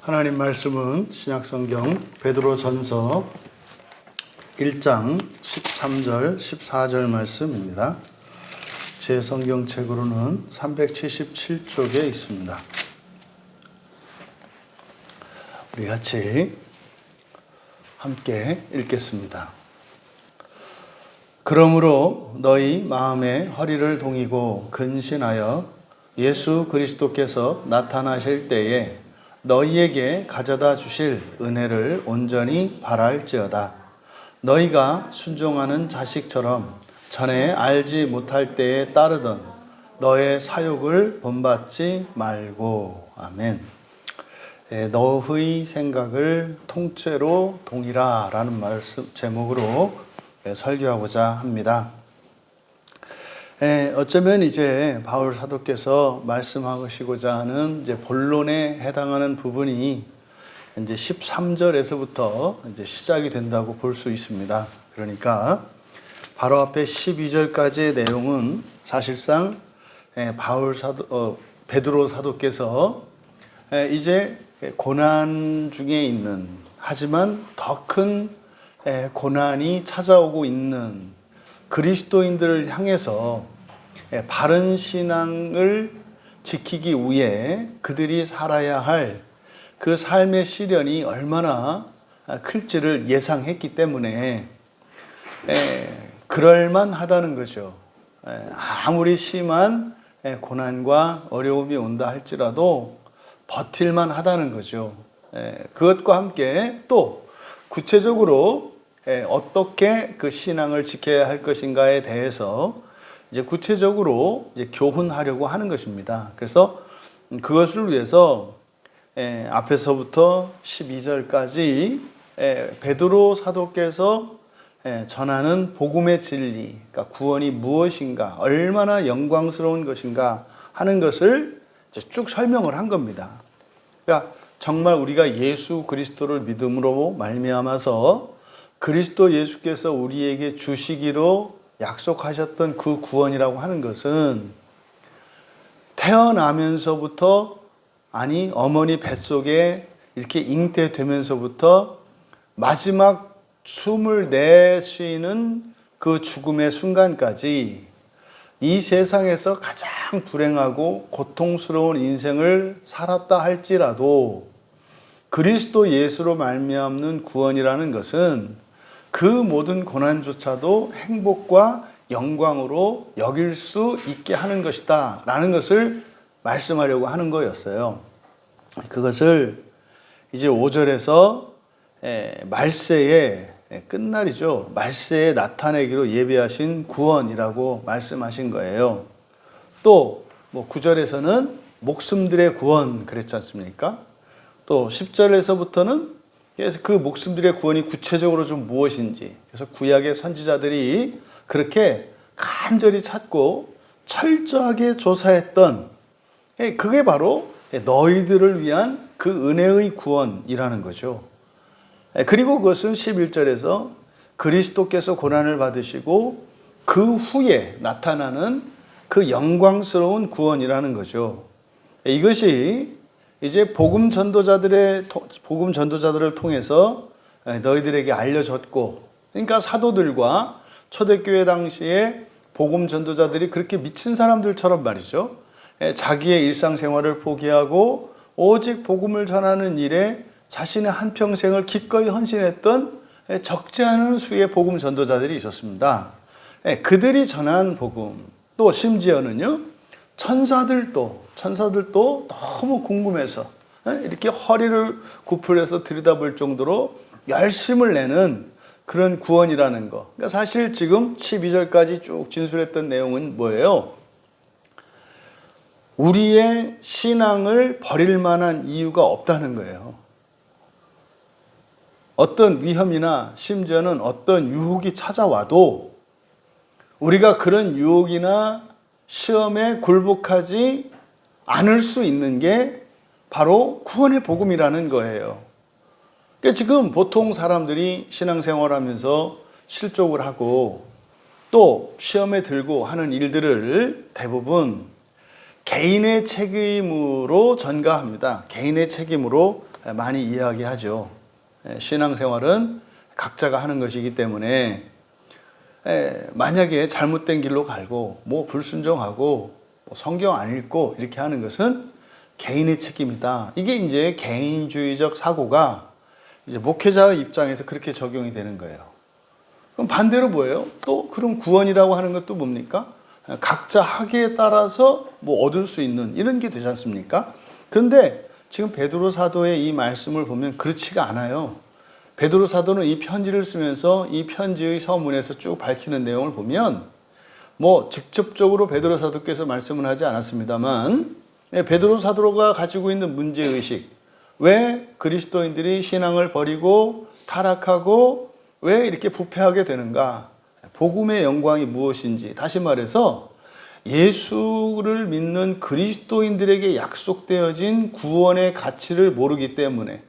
하나님 말씀은 신약성경 베드로전서 1장 13절 14절 말씀입니다. 제 성경책으로는 377쪽에 있습니다. 우리 같이 함께 읽겠습니다. 그러므로 너희 마음에 허리를 동이고 근신하여 예수 그리스도께서 나타나실 때에 너희에게 가져다 주실 은혜를 온전히 바랄지어다. 너희가 순종하는 자식처럼 전에 알지 못할 때에 따르던 너의 사욕을 본받지 말고. 아멘. 너의 생각을 통째로 동이라 라는 말씀 제목으로 설교하고자 합니다. 어쩌면 이제 바울 사도께서 말씀하시고자 하는 이제 본론에 해당하는 부분이 이제 13절에서부터 이제 시작이 된다고 볼 수 있습니다. 그러니까 바로 앞에 12절까지의 내용은 사실상 베드로 사도께서 이제 고난 중에 있는, 하지만 더 큰 고난이 찾아오고 있는 그리스도인들을 향해서 바른 신앙을 지키기 위해 그들이 살아야 할 그 삶의 시련이 얼마나 클지를 예상했기 때문에 그럴만하다는 거죠. 아무리 심한 고난과 어려움이 온다 할지라도 버틸만 하다는 거죠. 그것과 함께 또 구체적으로 어떻게 그 신앙을 지켜야 할 것인가에 대해서 이제 구체적으로 이제 교훈하려고 하는 것입니다. 그래서 그것을 위해서 앞에서부터 12절까지 베드로 사도께서 전하는 복음의 진리, 그러니까 구원이 무엇인가, 얼마나 영광스러운 것인가 하는 것을 이제 쭉 설명을 한 겁니다. 그러니까 정말 우리가 예수 그리스도를 믿음으로 말미암아서 그리스도 예수께서 우리에게 주시기로 약속하셨던 그 구원이라고 하는 것은 태어나면서부터, 아니 어머니 뱃속에 이렇게 잉태되면서부터 마지막 숨을 내쉬는 그 죽음의 순간까지 이 세상에서 가장 불행하고 고통스러운 인생을 살았다 할지라도 그리스도 예수로 말미암는 구원이라는 것은 그 모든 고난조차도 행복과 영광으로 여길 수 있게 하는 것이다 라는 것을 말씀하려고 하는 거였어요. 그것을 이제 5절에서 말세의 끝날이죠. 말세에 나타내기로 예비하신 구원이라고 말씀하신 거예요. 또 9절에서는 목숨들의 구원 그랬지 않습니까? 또 10절에서부터는 그래서 그 목숨들의 구원이 구체적으로 좀 무엇인지, 그래서 구약의 선지자들이 그렇게 간절히 찾고 철저하게 조사했던, 그게 바로 너희들을 위한 그 은혜의 구원이라는 거죠. 그리고 그것은 11절에서 그리스도께서 고난을 받으시고 그 후에 나타나는 그 영광스러운 구원이라는 거죠. 이것이 이제 복음 전도자들을 통해서 너희들에게 알려졌고, 그러니까 사도들과 초대교회 당시에 복음 전도자들이 그렇게 미친 사람들처럼 말이죠. 자기의 일상생활을 포기하고 오직 복음을 전하는 일에 자신의 한평생을 기꺼이 헌신했던 적지 않은 수의 복음 전도자들이 있었습니다. 그들이 전한 복음, 또 심지어는요, 천사들도 너무 궁금해서 이렇게 허리를 굽혀서 들여다볼 정도로 열심을 내는 그런 구원이라는 거. 그러니까 사실 지금 12절까지 쭉 진술했던 내용은 뭐예요? 우리의 신앙을 버릴 만한 이유가 없다는 거예요. 어떤 위험이나 심지어는 어떤 유혹이 찾아와도 우리가 그런 유혹이나 시험에 굴복하지 않을 수 있는 게 바로 구원의 복음이라는 거예요. 그러니까 지금 보통 사람들이 신앙생활하면서 실족을 하고 또 시험에 들고 하는 일들을 대부분 개인의 책임으로 전가합니다. 개인의 책임으로 많이 이야기하죠. 신앙생활은 각자가 하는 것이기 때문에 만약에 잘못된 길로 갈고 뭐 불순종하고 뭐 성경 안 읽고 이렇게 하는 것은 개인의 책임이다. 이게 이제 개인주의적 사고가 이제 목회자의 입장에서 그렇게 적용이 되는 거예요. 그럼 반대로 뭐예요? 또 그럼 구원이라고 하는 것도 뭡니까? 각자 하기에 따라서 뭐 얻을 수 있는 이런 게 되지 않습니까? 그런데 지금 베드로 사도의 이 말씀을 보면 그렇지가 않아요. 베드로 사도는 이 편지를 쓰면서 이 편지의 서문에서 쭉 밝히는 내용을 보면 뭐 직접적으로 베드로 사도께서 말씀은 하지 않았습니다만 베드로 사도가 가지고 있는 문제의식, 왜 그리스도인들이 신앙을 버리고 타락하고 왜 이렇게 부패하게 되는가, 복음의 영광이 무엇인지, 다시 말해서 예수를 믿는 그리스도인들에게 약속되어진 구원의 가치를 모르기 때문에,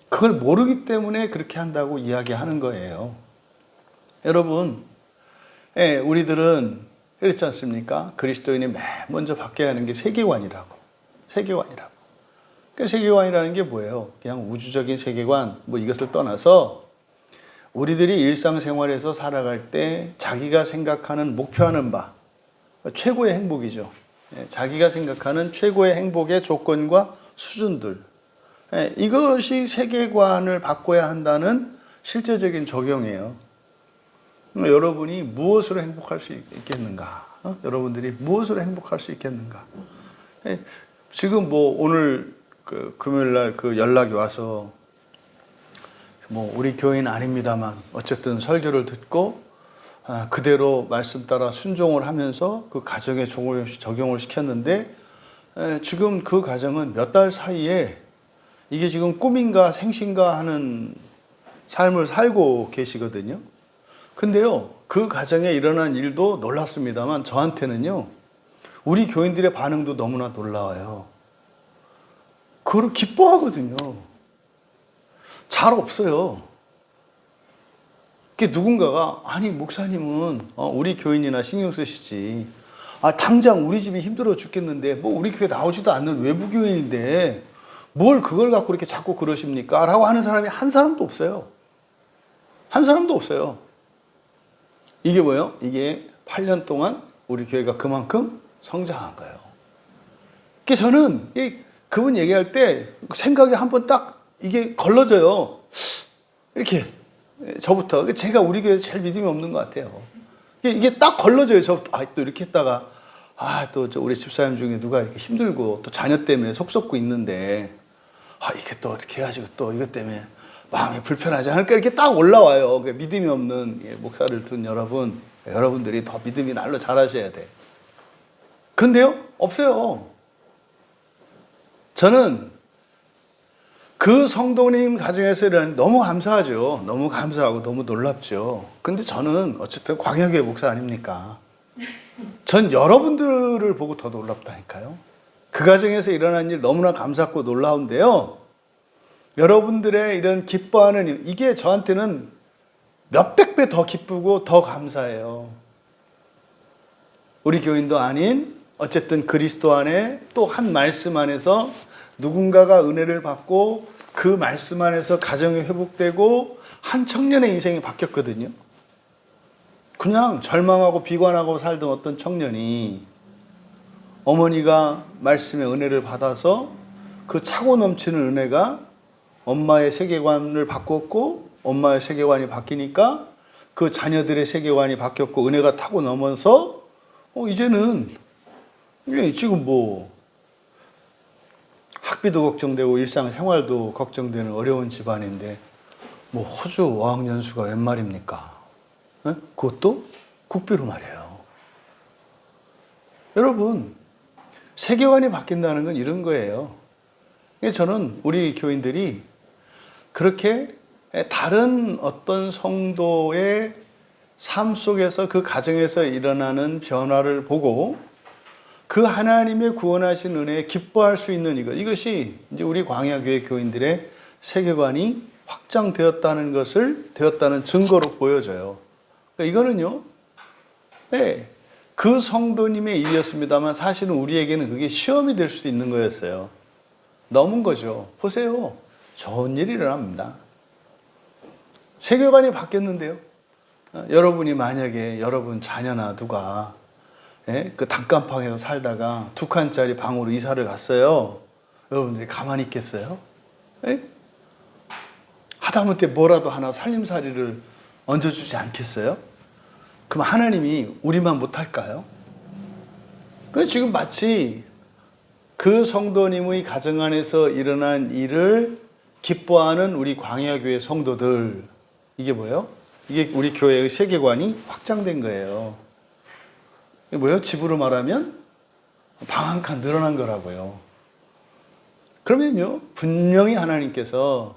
그걸 모르기 때문에 그렇게 한다고 이야기하는 거예요. 여러분, 우리들은 그렇지 않습니까? 그리스도인이 맨 먼저 바뀌어야 하는 게 세계관이라고. 세계관이라고. 그 세계관이라는 게 뭐예요? 그냥 우주적인 세계관, 뭐 이것을 떠나서 우리들이 일상생활에서 살아갈 때 자기가 생각하는 목표하는 바, 최고의 행복이죠. 자기가 생각하는 최고의 행복의 조건과 수준들. 이것이 세계관을 바꿔야 한다는 실제적인 적용이에요. 여러분이 무엇으로 행복할 수 있겠는가? 여러분들이 무엇으로 행복할 수 있겠는가? 지금 뭐 오늘 그 금요일날 그 연락이 와서 뭐 우리 교인 아닙니다만 어쨌든 설교를 듣고 그대로 말씀 따라 순종을 하면서 그 가정에 적용을 시켰는데 지금 그 가정은 몇 달 사이에 이게 지금 꿈인가 생신가 하는 삶을 살고 계시거든요. 근데요, 그 가정에 일어난 일도 놀랍습니다만 저한테는요, 우리 교인들의 반응도 너무나 놀라워요. 그걸 기뻐하거든요. 잘 없어요. 그 누군가가 아니 목사님은 우리 교인이나 신경 쓰시지. 당장 우리 집이 힘들어 죽겠는데 뭐 우리 교회 나오지도 않는 외부 교인인데 뭘 그걸 갖고 이렇게 자꾸 그러십니까? 라고 하는 사람이 한 사람도 없어요. 한 사람도 없어요. 이게 뭐예요? 이게 8년 동안 우리 교회가 그만큼 성장한 거예요. 그래서 저는 그분 얘기할 때 생각이 한번 딱 이게 걸러져요. 이렇게 저부터. 제가 우리 교회에서 제일 믿음이 없는 것 같아요. 이게 딱 걸러져요. 저부터. 또 이렇게 했다가 또 우리 집사님 중에 누가 이렇게 힘들고 또 자녀 때문에 속 썩고 있는데 이게 또 이렇게 해가지고 또 이것 때문에 마음이 불편하지 않을까 이렇게 딱 올라와요. 믿음이 없는 목사를 둔 여러분들이 더 믿음이 날로 잘하셔야 돼. 그런데요, 없어요. 저는 그 성도님 가정에서 너무 감사하죠. 너무 감사하고 너무 놀랍죠. 근데 저는 어쨌든 광야교회 목사 아닙니까? 전 여러분들을 보고 더 놀랍다니까요. 그 가정에서 일어난 일 너무나 감사하고 놀라운데요. 여러분들의 이런 기뻐하는 일, 이게 저한테는 몇백 배 더 기쁘고 더 감사해요. 우리 교인도 아닌 어쨌든 그리스도 안에 또 한 말씀 안에서 누군가가 은혜를 받고 그 말씀 안에서 가정이 회복되고 한 청년의 인생이 바뀌었거든요. 그냥 절망하고 비관하고 살던 어떤 청년이 어머니가 말씀의 은혜를 받아서 그 차고 넘치는 은혜가 엄마의 세계관을 바꿨고 엄마의 세계관이 바뀌니까 그 자녀들의 세계관이 바뀌었고 은혜가 타고 넘어서 이제는 지금 뭐 학비도 걱정되고 일상생활도 걱정되는 어려운 집안인데 뭐 호주 어학연수가 웬 말입니까? 그것도 국비로 말이에요. 여러분, 세계관이 바뀐다는 건 이런 거예요. 저는 우리 교인들이 그렇게 다른 어떤 성도의 삶 속에서 그 가정에서 일어나는 변화를 보고 그 하나님의 구원하신 은혜에 기뻐할 수 있는 이것이 이제 우리 광야교회 교인들의 세계관이 확장되었다는 증거로 보여져요. 그러니까 이거는요, 그 성도님의 일이었습니다만 사실은 우리에게는 그게 시험이 될 수도 있는 거였어요. 넘은 거죠. 보세요. 좋은 일이 일어납니다. 세계관이 바뀌었는데요. 여러분이 만약에 여러분 자녀나 누가 그 단칸방에서 살다가 2칸짜리 방으로 이사를 갔어요. 여러분들이 가만히 있겠어요? 하다못해 뭐라도 하나 살림살이를 얹어주지 않겠어요? 그럼 하나님이 우리만 못할까요? 지금 마치 그 성도님의 가정 안에서 일어난 일을 기뻐하는 우리 광야교회 성도들, 이게 뭐예요? 이게 우리 교회의 세계관이 확장된 거예요. 이게 뭐예요? 집으로 말하면 방 한 칸 늘어난 거라고요. 그러면요, 분명히 하나님께서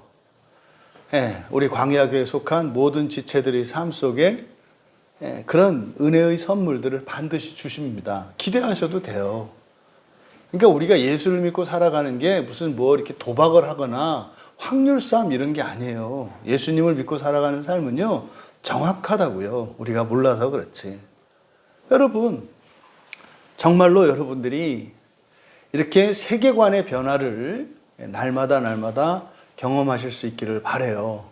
우리 광야교회에 속한 모든 지체들의 삶 속에 그런 은혜의 선물들을 반드시 주십니다. 기대하셔도 돼요. 그러니까 우리가 예수를 믿고 살아가는 게 무슨 뭐 이렇게 도박을 하거나 확률 싸움 이런 게 아니에요. 예수님을 믿고 살아가는 삶은요, 정확하다고요. 우리가 몰라서 그렇지. 여러분, 정말로 여러분들이 이렇게 세계관의 변화를 날마다 경험하실 수 있기를 바라요.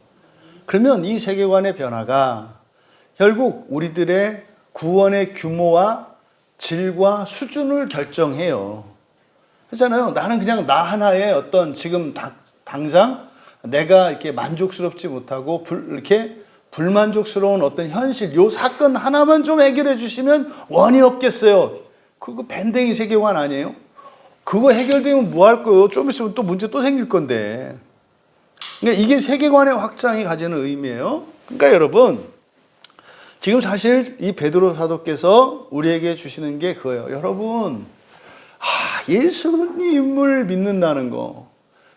그러면 이 세계관의 변화가 결국 우리들의 구원의 규모와 질과 수준을 결정해요. 그렇잖아요. 나는 그냥 나 하나의 어떤 지금 당장 내가 이렇게 만족스럽지 못하고 이렇게 불만족스러운 어떤 현실, 요 사건 하나만 좀 해결해 주시면 원이 없겠어요. 그거 밴댕이 세계관 아니에요? 그거 해결되면 뭐 할 거예요? 좀 있으면 또 문제 또 생길 건데. 그러니까 이게 세계관의 확장이 가지는 의미예요. 그러니까 여러분, 지금 사실 이 베드로 사도께서 우리에게 주시는 게 그거예요. 여러분, 예수님을 믿는다는 거,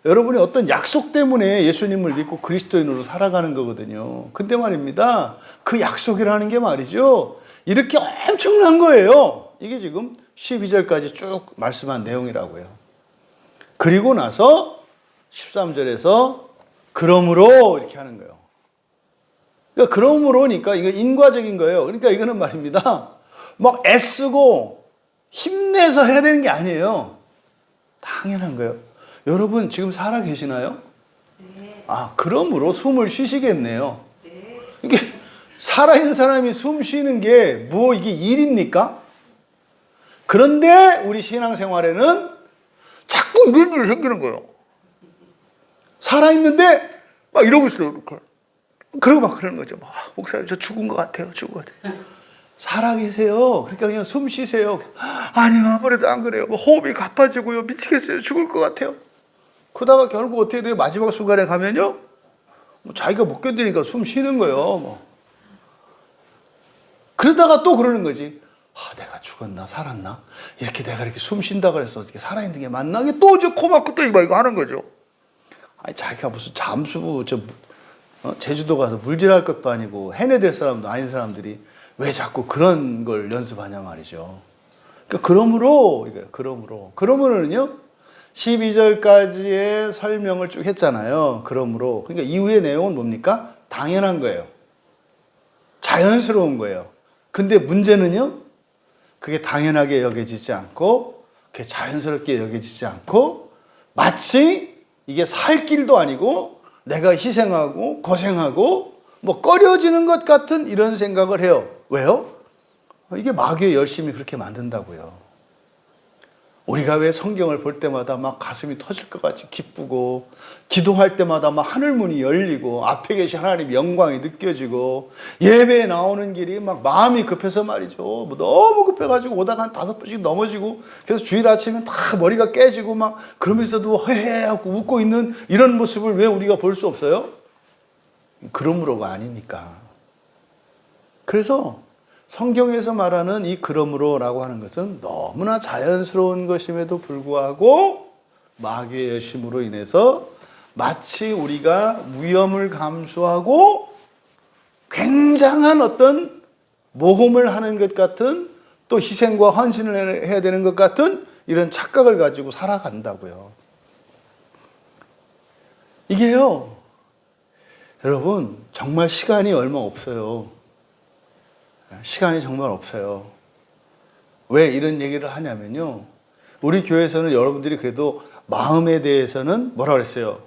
여러분이 어떤 약속 때문에 예수님을 믿고 그리스도인으로 살아가는 거거든요. 근데 말입니다, 그 약속이라는 게 말이죠, 이렇게 엄청난 거예요. 이게 지금 12절까지 쭉 말씀한 내용이라고요. 그리고 나서 13절에서 그러므로 이렇게 하는 거예요. 그러니까 그러므로니까 이거 인과적인 거예요. 그러니까 이거는 말입니다, 막 애쓰고 힘내서 해야 되는 게 아니에요. 당연한 거예요. 여러분 지금 살아 계시나요? 네. 그러므로 숨을 쉬시겠네요. 네. 이게 살아있는 사람이 숨 쉬는 게 뭐 이게 일입니까? 그런데 우리 신앙생활에는 자꾸 이런 일이 생기는 거예요. 살아있는데 막 이러고 있어요. 이렇게. 그러고 막 그러는 거죠. 목사님 저 죽은 것 같아요. 죽은 것 같아요. 살아계세요. 그러니까 그냥 숨 쉬세요. 아니요, 아무래도 안 그래요. 호흡이 가빠지고요. 미치겠어요. 죽을 것 같아요. 그러다가 결국 어떻게 돼요? 마지막 순간에 가면요, 자기가 못 견디니까 숨 쉬는 거예요. 그러다가 또 그러는 거지. 내가 죽었나 살았나? 이렇게 내가 이렇게 숨 쉰다 그래서 이렇게 살아있는 게 맞나? 이게 또 이제 코 막고 또 이거 하는 거죠. 자기가 무슨 잠수부 제주도 가서 물질할 것도 아니고 해내될 사람도 아닌 사람들이 왜 자꾸 그런 걸 연습하냐 말이죠. 그러니까 그러므로는요, 12절까지의 설명을 쭉 했잖아요. 그러므로. 그러니까 이후의 내용은 뭡니까? 당연한 거예요. 자연스러운 거예요. 근데 문제는요, 그게 당연하게 여겨지지 않고, 그게 자연스럽게 여겨지지 않고, 마치 이게 살 길도 아니고, 내가 희생하고, 고생하고, 꺼려지는 것 같은 이런 생각을 해요. 왜요? 이게 마귀의 열심히 그렇게 만든다고요. 우리가 왜 성경을 볼 때마다 막 가슴이 터질 것 같이 기쁘고, 기도할 때마다 막 하늘문이 열리고, 앞에 계신 하나님의 영광이 느껴지고, 예배에 나오는 길이 막 마음이 급해서 말이죠. 너무 급해가지고 오다가 한 5번씩 넘어지고, 그래서 주일 아침에 다 머리가 깨지고 막 그러면서도 헤헤하고 웃고 있는 이런 모습을 왜 우리가 볼 수 없어요? 그러므로가 아니니까. 그래서 성경에서 말하는 이 그러므로라고 하는 것은 너무나 자연스러운 것임에도 불구하고 마귀의 열심으로 인해서 마치 우리가 위험을 감수하고 굉장한 어떤 모험을 하는 것 같은, 또 희생과 헌신을 해야 되는 것 같은 이런 착각을 가지고 살아간다고요. 이게요, 여러분 정말 시간이 얼마 없어요. 시간이 정말 없어요. 왜 이런 얘기를 하냐면요, 우리 교회에서는 여러분들이 그래도 마음에 대해서는 뭐라 그랬어요?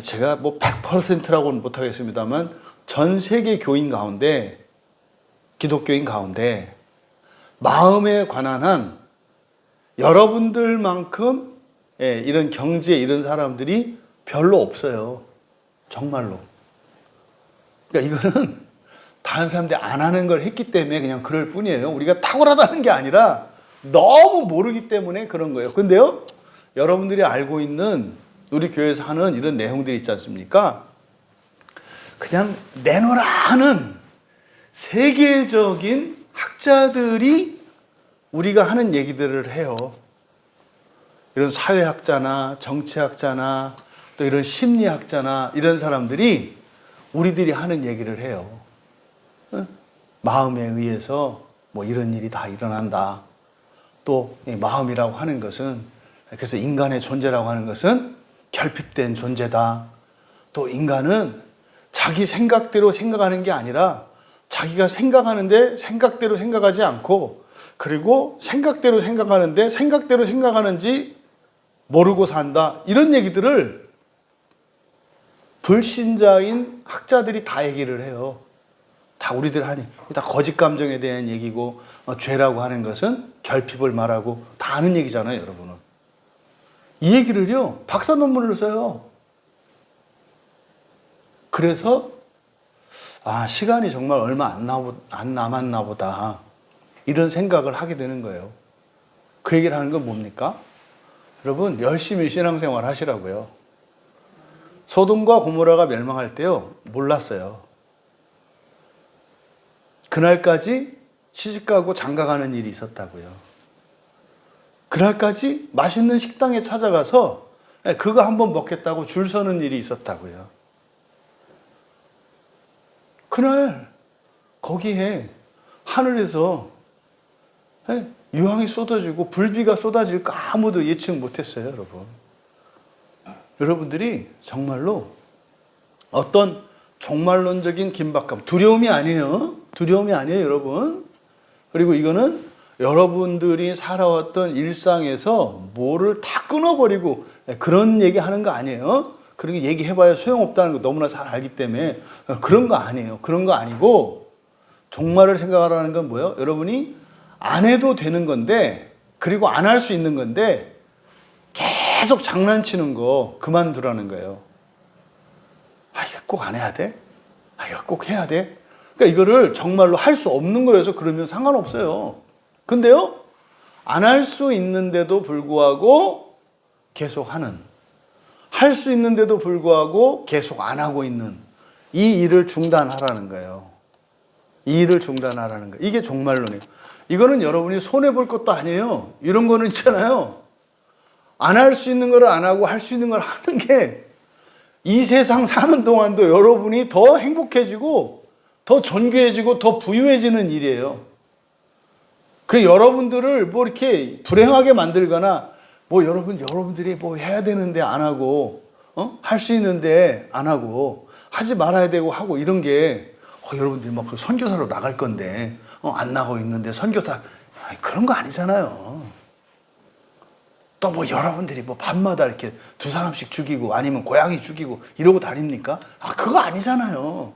제가 뭐 100%라고는 못하겠습니다만 전 세계 교인 가운데, 기독교인 가운데 마음에 관한 한 여러분들만큼 이런 경지에 이른 사람들이 별로 없어요. 정말로. 그러니까 이거는 다른 사람들이 안 하는 걸 했기 때문에 그냥 그럴 뿐이에요. 우리가 탁월하다는 게 아니라 너무 모르기 때문에 그런 거예요. 근데요, 여러분들이 알고 있는 우리 교회에서 하는 이런 내용들이 있지 않습니까? 그냥 내놓으라 하는 세계적인 학자들이 우리가 하는 얘기들을 해요. 이런 사회학자나 정치학자나 또 이런 심리학자나 이런 사람들이 우리들이 하는 얘기를 해요. 마음에 의해서 뭐 이런 일이 다 일어난다. 또 마음이라고 하는 것은, 그래서 인간의 존재라고 하는 것은 결핍된 존재다. 또 인간은 자기 생각대로 생각하는 게 아니라 자기가 생각하는데 생각대로 생각하지 않고, 그리고 생각대로 생각하는데 생각대로 생각하는지 모르고 산다. 이런 얘기들을 불신자인 학자들이 다 얘기를 해요. 다 우리들 하니. 다 거짓 감정에 대한 얘기고, 죄라고 하는 것은 결핍을 말하고 다 아는 얘기잖아요, 여러분은. 이 얘기를요, 박사 논문을 써요. 그래서 시간이 정말 얼마 안 남았나 보다, 이런 생각을 하게 되는 거예요. 그 얘기를 하는 건 뭡니까? 여러분, 열심히 신앙생활 하시라고요. 소돔과 고모라가 멸망할 때요, 몰랐어요. 그날까지 시집가고 장가가는 일이 있었다고요. 그날까지 맛있는 식당에 찾아가서 그거 한번 먹겠다고 줄 서는 일이 있었다고요. 그날 거기에 하늘에서 유황이 쏟아지고 불비가 쏟아질 거 아무도 예측 못했어요, 여러분. 여러분들이 정말로 어떤 종말론적인 긴박감, 두려움이 아니에요. 두려움이 아니에요, 여러분. 그리고 이거는 여러분들이 살아왔던 일상에서 뭐를 다 끊어버리고 그런 얘기 하는 거 아니에요. 그런 게 얘기해봐야 소용없다는 거 너무나 잘 알기 때문에 그런 거 아니에요. 그런 거 아니고, 종말을 생각하라는 건 뭐예요? 여러분이 안 해도 되는 건데, 그리고 안 할 수 있는 건데 계속 장난치는 거 그만두라는 거예요. 이거 꼭 안 해야 돼? 이거 꼭 해야 돼? 그러니까 이거를 정말로 할 수 없는 거여서 그러면 상관없어요. 근데요, 안 할 수 있는데도 불구하고 계속 하는, 할 수 있는데도 불구하고 계속 안 하고 있는 이 일을 중단하라는 거예요. 이 일을 중단하라는 거예요. 이게 종말론이에요. 이거는 여러분이 손해볼 것도 아니에요. 이런 거는 있잖아요. 안 할 수 있는 걸 안 하고 할 수 있는 걸 하는 게 이 세상 사는 동안도 여러분이 더 행복해지고 더 존귀해지고 더 부유해지는 일이에요. 그 여러분들을 뭐 이렇게 불행하게 만들거나, 뭐 여러분들이 뭐 해야 되는데 안 하고, 할 수 있는데 안 하고, 하지 말아야 되고 하고, 이런 게 여러분들이 막 선교사로 나갈 건데 안 나가고 있는데 선교사, 그런 거 아니잖아요. 또 뭐 여러분들이 뭐 밤마다 이렇게 2사람씩 죽이고 아니면 고양이 죽이고 이러고 다닙니까? 그거 아니잖아요.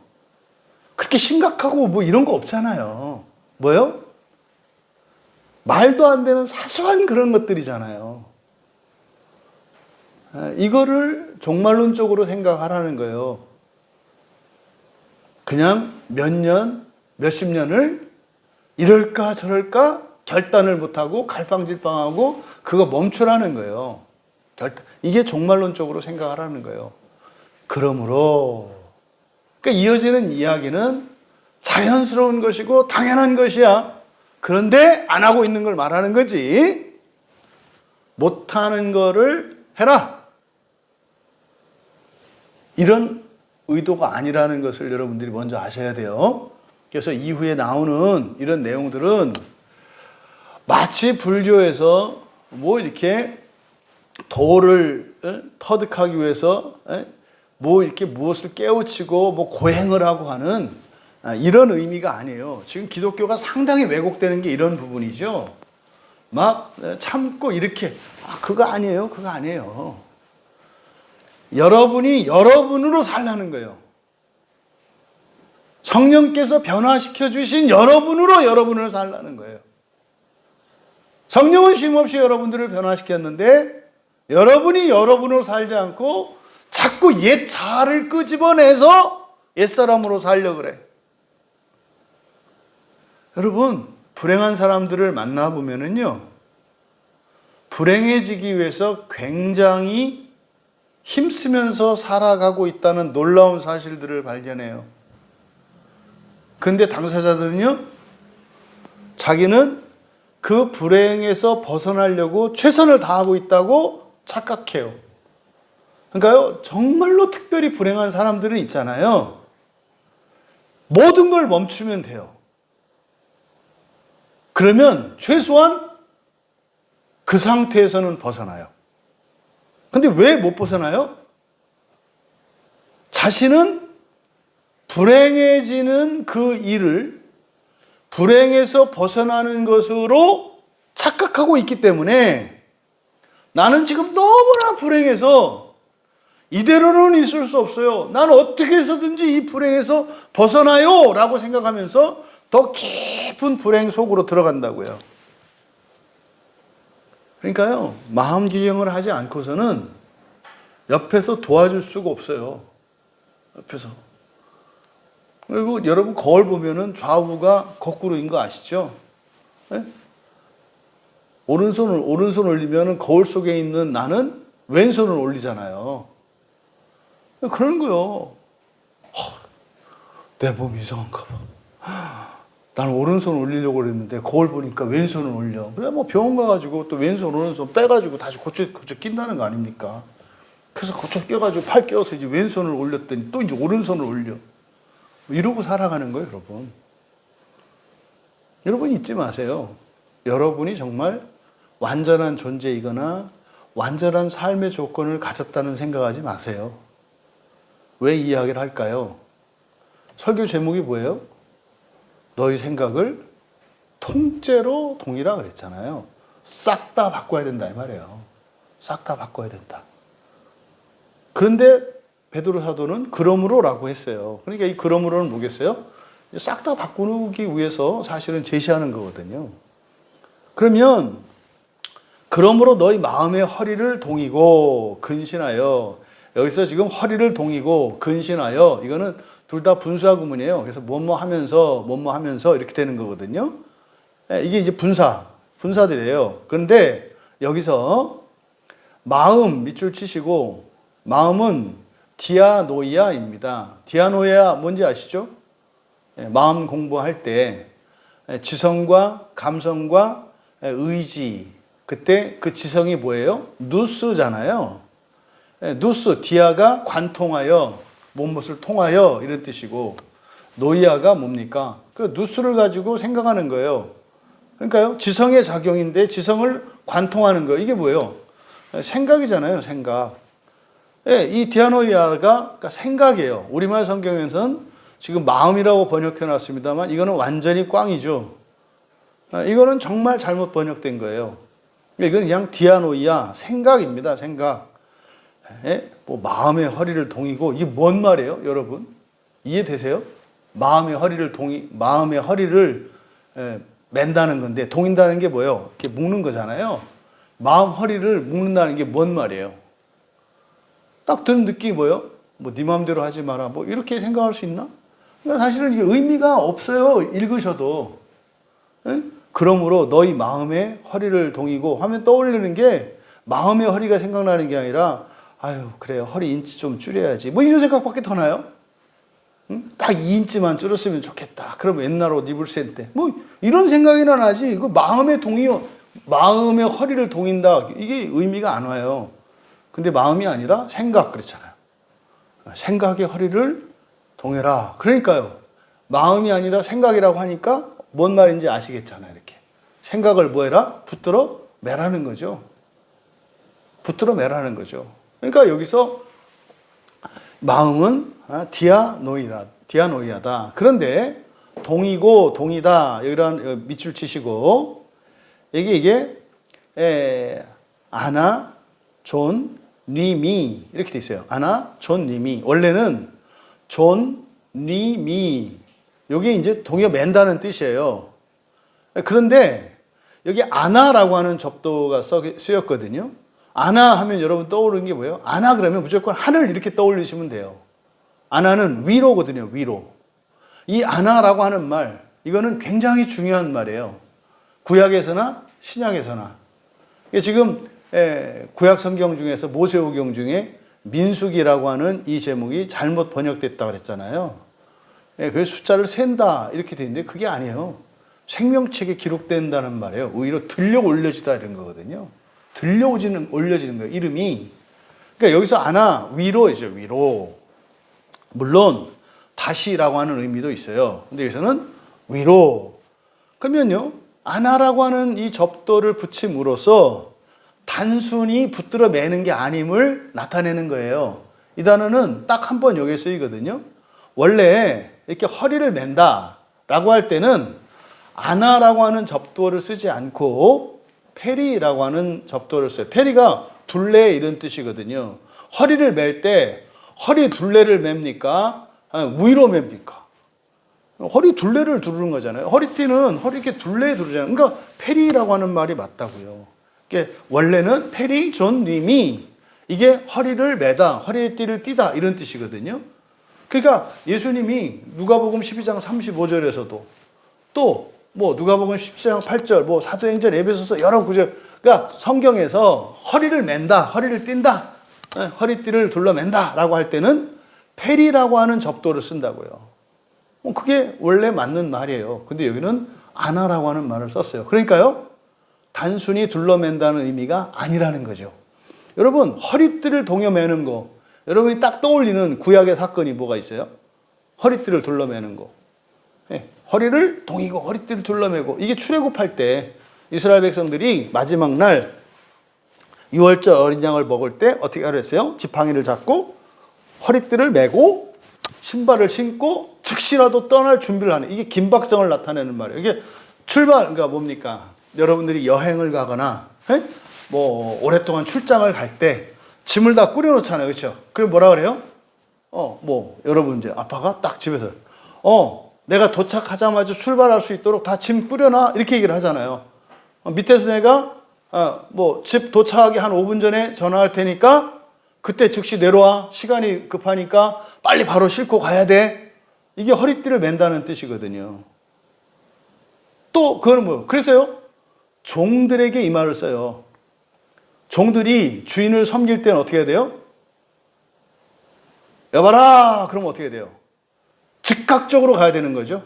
그렇게 심각하고 뭐 이런 거 없잖아요. 뭐요? 말도 안 되는 사소한 그런 것들이잖아요. 이거를 종말론적으로 생각하라는 거예요. 그냥 몇 년, 몇십 년을 이럴까 저럴까 결단을 못하고 갈팡질팡하고 그거 멈추라는 거예요. 이게 종말론적으로 생각하라는 거예요. 그러므로 그러니까 이어지는 이야기는 자연스러운 것이고 당연한 것이야. 그런데 안 하고 있는 걸 말하는 거지. 못하는 거를 해라. 이런 의도가 아니라는 것을 여러분들이 먼저 아셔야 돼요. 그래서 이후에 나오는 이런 내용들은 마치 불교에서 뭐 이렇게 도를 터득하기 위해서 뭐 이렇게 무엇을 깨우치고 뭐 고행을 하고 하는 이런 의미가 아니에요. 지금 기독교가 상당히 왜곡되는 게 이런 부분이죠. 막 참고 이렇게. 그거 아니에요. 그거 아니에요. 여러분이 여러분으로 살라는 거예요. 성령께서 변화시켜 주신 여러분으로 여러분을 살라는 거예요. 성령은 쉼없이 여러분들을 변화시켰는데 여러분이 여러분으로 살지 않고 자꾸 옛 자아를 끄집어내서 옛사람으로 살려고 그래. 여러분, 불행한 사람들을 만나보면은요, 불행해지기 위해서 굉장히 힘쓰면서 살아가고 있다는 놀라운 사실들을 발견해요. 근데 당사자들은요, 자기는 그 불행에서 벗어나려고 최선을 다하고 있다고 착각해요. 그러니까요, 정말로 특별히 불행한 사람들은 있잖아요. 모든 걸 멈추면 돼요. 그러면 최소한 그 상태에서는 벗어나요. 근데 왜 못 벗어나요? 자신은 불행해지는 그 일을 불행에서 벗어나는 것으로 착각하고 있기 때문에 나는 지금 너무나 불행해서 이대로는 있을 수 없어요. 나는 어떻게 해서든지 이 불행에서 벗어나요 라고 생각하면서 더 깊은 불행 속으로 들어간다고요. 그러니까요, 마음 기경을 하지 않고서는 옆에서 도와줄 수가 없어요. 옆에서. 그리고 여러분 거울 보면은 좌우가 거꾸로인 거 아시죠? 네? 오른손 올리면은 거울 속에 있는 나는 왼손을 올리잖아요. 그러는 거요. 내 몸이 이상한가 봐. 나는 오른손 올리려고 그랬는데 거울 보니까 왼손을 올려. 그래 뭐 병원 가가지고 또 왼손 오른손 빼가지고 다시 고쳐 낀다는 거 아닙니까? 그래서 고쳐 껴가지고 팔 껴서 이제 왼손을 올렸더니 또 이제 오른손을 올려. 이러고 살아가는 거예요, 여러분. 여러분 잊지 마세요. 여러분이 정말 완전한 존재이거나 완전한 삶의 조건을 가졌다는 생각하지 마세요. 왜 이 이야기를 할까요? 설교 제목이 뭐예요? 너희 생각을 통째로 동의라 그랬잖아요. 싹 다 바꿔야 된다 이 말이에요. 싹 다 바꿔야 된다. 그런데 베드로 사도는 그러므로라고 했어요. 그러니까 이 그러므로는 뭐겠어요? 싹 다 바꾸기 위해서 사실은 제시하는 거거든요. 그러면 그러므로 너희 마음의 허리를 동이고 근신하여, 여기서 지금 허리를 동이고 근신하여, 이거는 둘 다 분사 구문이에요. 그래서 뭐뭐 하면서 이렇게 되는 거거든요. 이게 이제 분사들이에요. 그런데 여기서 마음 밑줄 치시고, 마음은 디아노이아입니다. 디아노이아 뭔지 아시죠? 마음 공부할 때 지성과 감성과 의지, 그때 그 지성이 뭐예요? 누스잖아요. 누스, 디아가 관통하여, 못못을 통하여 이런 뜻이고, 노이아가 뭡니까? 그 누스를 가지고 생각하는 거예요. 그러니까요, 지성의 작용인데 지성을 관통하는 거, 이게 뭐예요? 생각이잖아요, 생각. 이 디아노이아가 그러니까 생각이에요. 우리말 성경에서는 지금 마음이라고 번역해 놨습니다만 이거는 완전히 꽝이죠. 이거는 정말 잘못 번역된 거예요. 이건 그냥 디아노이아, 생각입니다. 생각. 뭐 마음의 허리를 동이고, 이게 뭔 말이에요, 여러분? 이해되세요? 마음의 허리를 맨다는 건데, 동인다는 게 뭐예요? 이렇게 묶는 거잖아요. 마음 허리를 묶는다는 게 뭔 말이에요? 딱 드는 느낌이 뭐예요? 뭐 네 마음대로 하지 마라. 뭐 이렇게 생각할 수 있나? 그러니까 사실은 이게 의미가 없어요. 읽으셔도. 그러므로 너희 마음의 허리를 동이고 하면 떠올리는 게 마음의 허리가 생각나는 게 아니라, 아유 그래요, 허리 인치 좀 줄여야지, 뭐 이런 생각밖에 더 나요? 딱 2인치만 줄였으면 좋겠다. 그럼 옛날 옷 입을 때 뭐 이런 생각이나 나지. 이거 마음의 허리를 동인다, 이게 의미가 안 와요. 근데 마음이 아니라 생각 그랬잖아요. 생각의 허리를 동해라. 그러니까요, 마음이 아니라 생각이라고 하니까 뭔 말인지 아시겠잖아요. 이렇게 생각을 뭐 해라? 붙들어 매라는 거죠. 붙들어 매라는 거죠. 그러니까 여기서 마음은 디아노이아다. 그런데 동이고 동이다, 이런 밑줄 치시고, 이게 아나, 존, 니미 이렇게 돼 있어요. 아나, 존, 니미. 원래는 존, 니미 이게 이제 동요 맨다는 뜻이에요. 그런데 여기 아나라고 하는 접도가 쓰였거든요. 아나 하면 여러분 떠오르는 게 뭐예요? 아나 그러면 무조건 하늘 이렇게 떠올리시면 돼요. 아나는 위로거든요. 위로. 이 아나라고 하는 말, 이거는 굉장히 중요한 말이에요. 구약에서나 신약에서나. 지금 구약 성경 중에서 모세오경 중에 민수기라고 하는 이 제목이 잘못 번역됐다고 그랬잖아요. 그래서 숫자를 센다 이렇게 돼 있는데 그게 아니에요. 생명책에 기록된다는 말이에요. 오히려 들려 올려지다 이런 거거든요. 들려 올려지는 거예요. 이름이. 그러니까 여기서 아나 위로이죠. 위로. 물론 다시라고 하는 의미도 있어요. 근데 여기서는 위로. 그러면요. 아나라고 하는 이 접도를 붙임으로써 단순히 붙들어 매는 게 아님을 나타내는 거예요. 이 단어는 딱 한 번 여기에 쓰이거든요. 원래 이렇게 허리를 맨다라고 할 때는 아나라고 하는 접도를 쓰지 않고 페리라고 하는 접도를 써요. 페리가 둘레 이런 뜻이거든요. 허리를 맬 때 허리 둘레를 맵니까? 위로 맵니까? 허리 둘레를 두르는 거잖아요. 허리띠는 허리 이렇게 둘레에 두르잖아요. 그러니까 페리라고 하는 말이 맞다고요. 원래는 페리 존 님이 이게 허리를 매다, 허리띠를 띠다 이런 뜻이거든요. 그러니까 예수님이 누가복음 12장 35절에서도 또 뭐 누가복음 17장 8절, 뭐 사도행전 에베소서 여러 구절, 그러니까 성경에서 허리를 맨다, 허리를 띈다, 허리띠를 둘러맨다라고 할 때는 페리라고 하는 접도를 쓴다고요. 그게 원래 맞는 말이에요. 근데 여기는 아나라고 하는 말을 썼어요. 그러니까요, 단순히 둘러맨다는 의미가 아니라는 거죠. 여러분, 허리띠를 동여매는 거, 여러분이 딱 떠올리는 구약의 사건이 뭐가 있어요? 허리띠를 둘러매는 거. 허리를 동이고 허리띠를 둘러매고, 이게 출애굽할 때 이스라엘 백성들이 마지막 날 유월절 어린 양을 먹을 때 어떻게 하랬어요? 지팡이를 잡고 허리띠를 매고 신발을 신고 즉시라도 떠날 준비를 하는, 이게 긴박성을 나타내는 말이에요. 이게 그러니까 뭡니까? 여러분들이 여행을 가거나 뭐 오랫동안 출장을 갈 때 짐을 다 꾸려놓잖아요. 그렇죠? 그럼 뭐라 그래요? 뭐 여러분 이제 아빠가 딱 집에서 내가 도착하자마자 출발할 수 있도록 다 짐 꾸려놔 이렇게 얘기를 하잖아요. 밑에서 내가 뭐 집 도착하기 한 5분 전에 전화할 테니까 그때 즉시 내려와. 시간이 급하니까 빨리 바로 싣고 가야 돼. 이게 허리띠를 맨다는 뜻이거든요. 또 그거는 뭐예요? 그래서요, 종들에게 이 말을 써요. 종들이 주인을 섬길 때는 어떻게 해야 돼요? 여봐라! 그러면 어떻게 해야 돼요? 즉각적으로 가야 되는 거죠.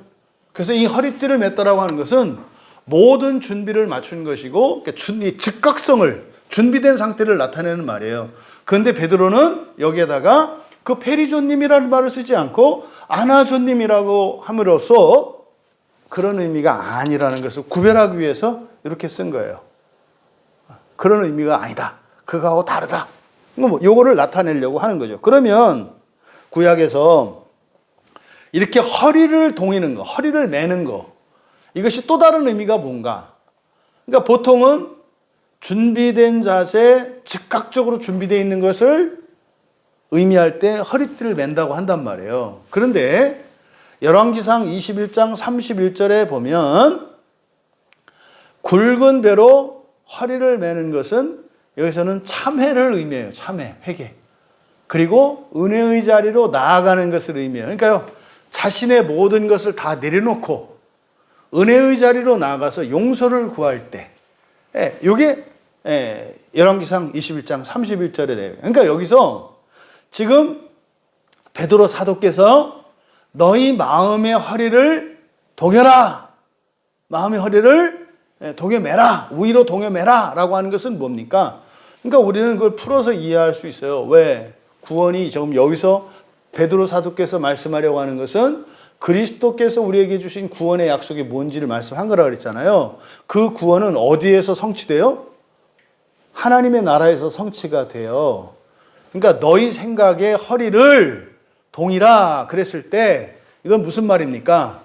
그래서 이 허리띠를 맸다라고 하는 것은 모든 준비를 맞춘 것이고, 이 즉각성을, 준비된 상태를 나타내는 말이에요. 그런데 베드로는 여기에다가 그 페리존님이라는 말을 쓰지 않고 아나존님이라고 함으로써 그런 의미가 아니라는 것을 구별하기 위해서 이렇게 쓴 거예요. 그런 의미가 아니다. 그거하고 다르다. 요거를 나타내려고 하는 거죠. 그러면 구약에서 이렇게 허리를 동이는 거, 허리를 매는 거, 이것이 또 다른 의미가 뭔가? 그러니까 보통은 준비된 자세, 즉각적으로 준비되어 있는 것을 의미할 때 허리띠를 맨다고 한단 말이에요. 그런데 열왕기상 21장 31절에 보면 굵은 배로 허리를 매는 것은 여기서는 참회를 의미해요. 참회, 회개. 그리고 은혜의 자리로 나아가는 것을 의미해요. 그러니까요, 자신의 모든 것을 다 내려놓고 은혜의 자리로 나아가서 용서를 구할 때, 이게 열왕기상 21장 31절에 대해요. 그러니까 여기서 지금 베드로 사도께서 너희 마음의 허리를 동여라, 마음의 허리를 동여매라, 위로 동여매라 라고 하는 것은 뭡니까? 그러니까 우리는 그걸 풀어서 이해할 수 있어요. 왜? 구원이 지금 여기서 베드로 사도께서 말씀하려고 하는 것은 그리스도께서 우리에게 주신 구원의 약속이 뭔지를 말씀한 거라 그랬잖아요. 그 구원은 어디에서 성취돼요? 하나님의 나라에서 성취가 돼요. 그러니까 너희 생각에 허리를 동이라 그랬을 때 이건 무슨 말입니까?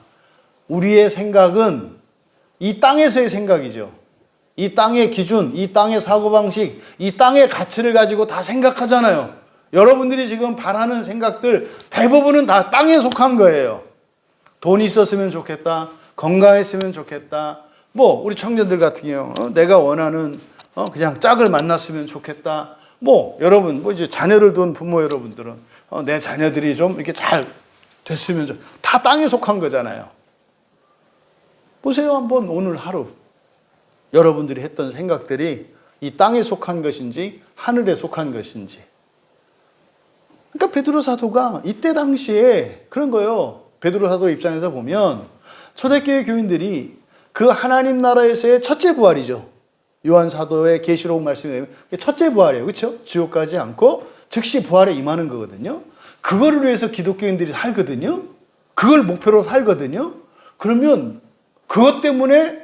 우리의 생각은 이 땅에서의 생각이죠. 이 땅의 기준, 이 땅의 사고방식, 이 땅의 가치를 가지고 다 생각하잖아요. 여러분들이 지금 바라는 생각들 대부분은 다 땅에 속한 거예요. 돈이 있었으면 좋겠다. 건강했으면 좋겠다. 뭐 우리 청년들 같은 경우 내가 원하는 그냥 짝을 만났으면 좋겠다. 뭐 여러분 뭐 이제 자녀를 둔 부모 여러분들은 내 자녀들이 좀 이렇게 잘 됐으면 다 땅에 속한 거잖아요. 보세요 한번 오늘 하루 여러분들이 했던 생각들이 이 땅에 속한 것인지 하늘에 속한 것인지. 그러니까 베드로 사도가 이때 당시에 그런 거예요. 베드로 사도 입장에서 보면 초대교회 교인들이 그 하나님 나라에서의 첫째 부활이죠. 요한 사도의 계시록 말씀에 의하면 첫째 부활이에요. 그렇죠? 지옥 가지 않고 즉시 부활에 임하는 거거든요. 그거를 위해서 기독교인들이 살거든요. 그걸 목표로 살거든요. 그러면 그것 때문에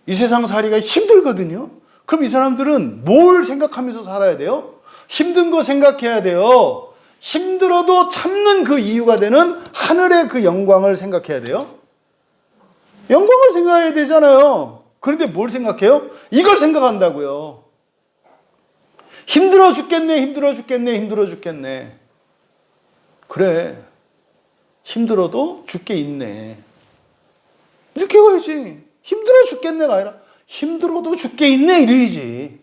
이 세상 살이가 힘들거든요. 그럼 이 사람들은 뭘 생각하면서 살아야 돼요? 힘든 거 생각해야 돼요. 힘들어도 참는 그 이유가 되는 하늘의 그 영광을 생각해야 돼요. 영광을 생각해야 되잖아요. 그런데 뭘 생각해요? 이걸 생각한다고요. 힘들어 죽겠네, 힘들어 죽겠네, 힘들어 죽겠네. 그래. 힘들어도 죽게 있네. 이렇게 가야지. 힘들어 죽겠네가 아니라 힘들어도 죽게 있네 이래야지.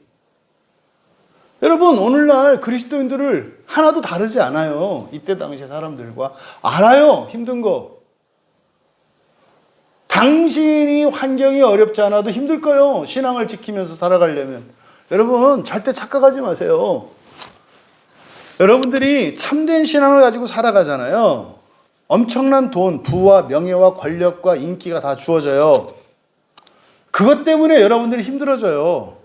여러분 오늘날 그리스도인들을 하나도 다르지 않아요. 이때 당시 사람들과. 알아요. 힘든 거. 당신이 환경이 어렵지 않아도 힘들 거예요. 신앙을 지키면서 살아가려면. 여러분 절대 착각하지 마세요. 여러분들이 참된 신앙을 가지고 살아가잖아요. 엄청난 돈, 부와 명예와 권력과 인기가 다 주어져요. 그것 때문에 여러분들이 힘들어져요.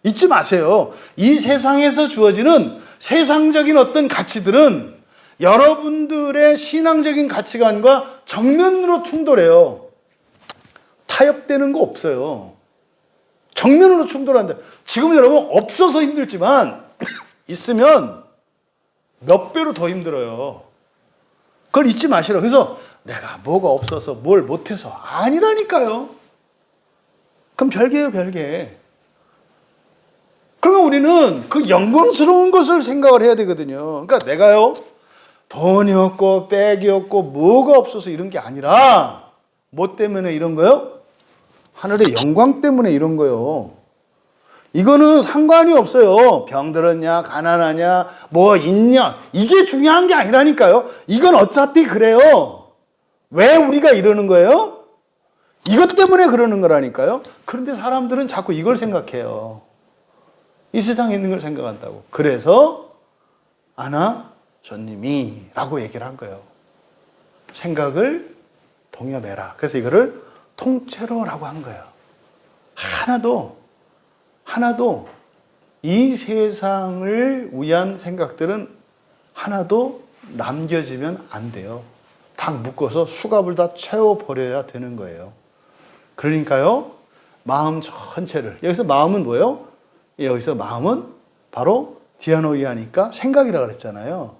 잊지 마세요. 이 세상에서 주어지는 세상적인 어떤 가치들은 여러분들의 신앙적인 가치관과 정면으로 충돌해요. 타협되는 거 없어요. 정면으로 충돌한다. 지금 여러분 없어서 힘들지만 있으면 몇 배로 더 힘들어요. 그걸 잊지 마시라. 그래서 내가 뭐가 없어서 뭘 못해서 아니라니까요. 그럼 별개예요, 별개. 그러면 우리는 그 영광스러운 것을 생각을 해야 되거든요. 그러니까 내가요, 돈이 없고 백이 없고 뭐가 없어서 이런 게 아니라 뭐 때문에 이런 거요? 하늘의 영광 때문에 이런 거요. 이거는 상관이 없어요. 병들었냐, 가난하냐, 뭐 있냐. 이게 중요한 게 아니라니까요. 이건 어차피 그래요. 왜 우리가 이러는 거예요? 이것 때문에 그러는 거라니까요. 그런데 사람들은 자꾸 이걸 생각해요. 이 세상에 있는 걸 생각한다고. 그래서 아나존님이 라고 얘기를 한 거예요. 생각을 동여매라. 그래서 이거를 통째로라고 한 거예요. 하나도 이 세상을 위한 생각들은 하나도 남겨지면 안 돼요. 다 묶어서 수갑을 다 채워버려야 되는 거예요. 그러니까요, 마음 전체를. 여기서 마음은 뭐예요? 여기서 마음은 바로 디아노이아니까 생각이라고 그랬잖아요.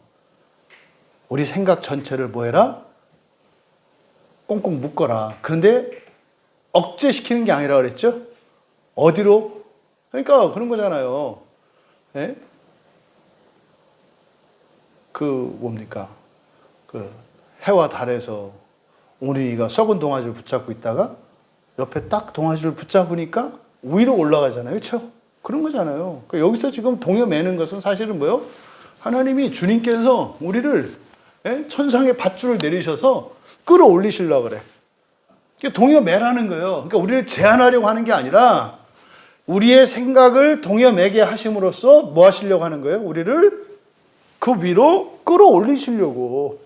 우리 생각 전체를 뭐 해라? 꽁꽁 묶어라. 그런데 억제시키는 게 아니라 그랬죠? 어디로? 그러니까 그런 거잖아요. 예? 뭡니까? 해와 달에서 우리가 썩은 동아지를 붙잡고 있다가 옆에 딱 동아지를 붙잡으니까 위로 올라가잖아요. 그렇죠? 그런 거잖아요. 그러니까 여기서 지금 동여매는 것은 사실은 뭐예요? 하나님이 주님께서 우리를 천상의 밧줄을 내리셔서 끌어올리시려고 그래. 동여매라는 거예요. 그러니까 우리를 제한하려고 하는 게 아니라 우리의 생각을 동여매게 하심으로써 뭐 하시려고 하는 거예요? 우리를 그 위로 끌어올리시려고.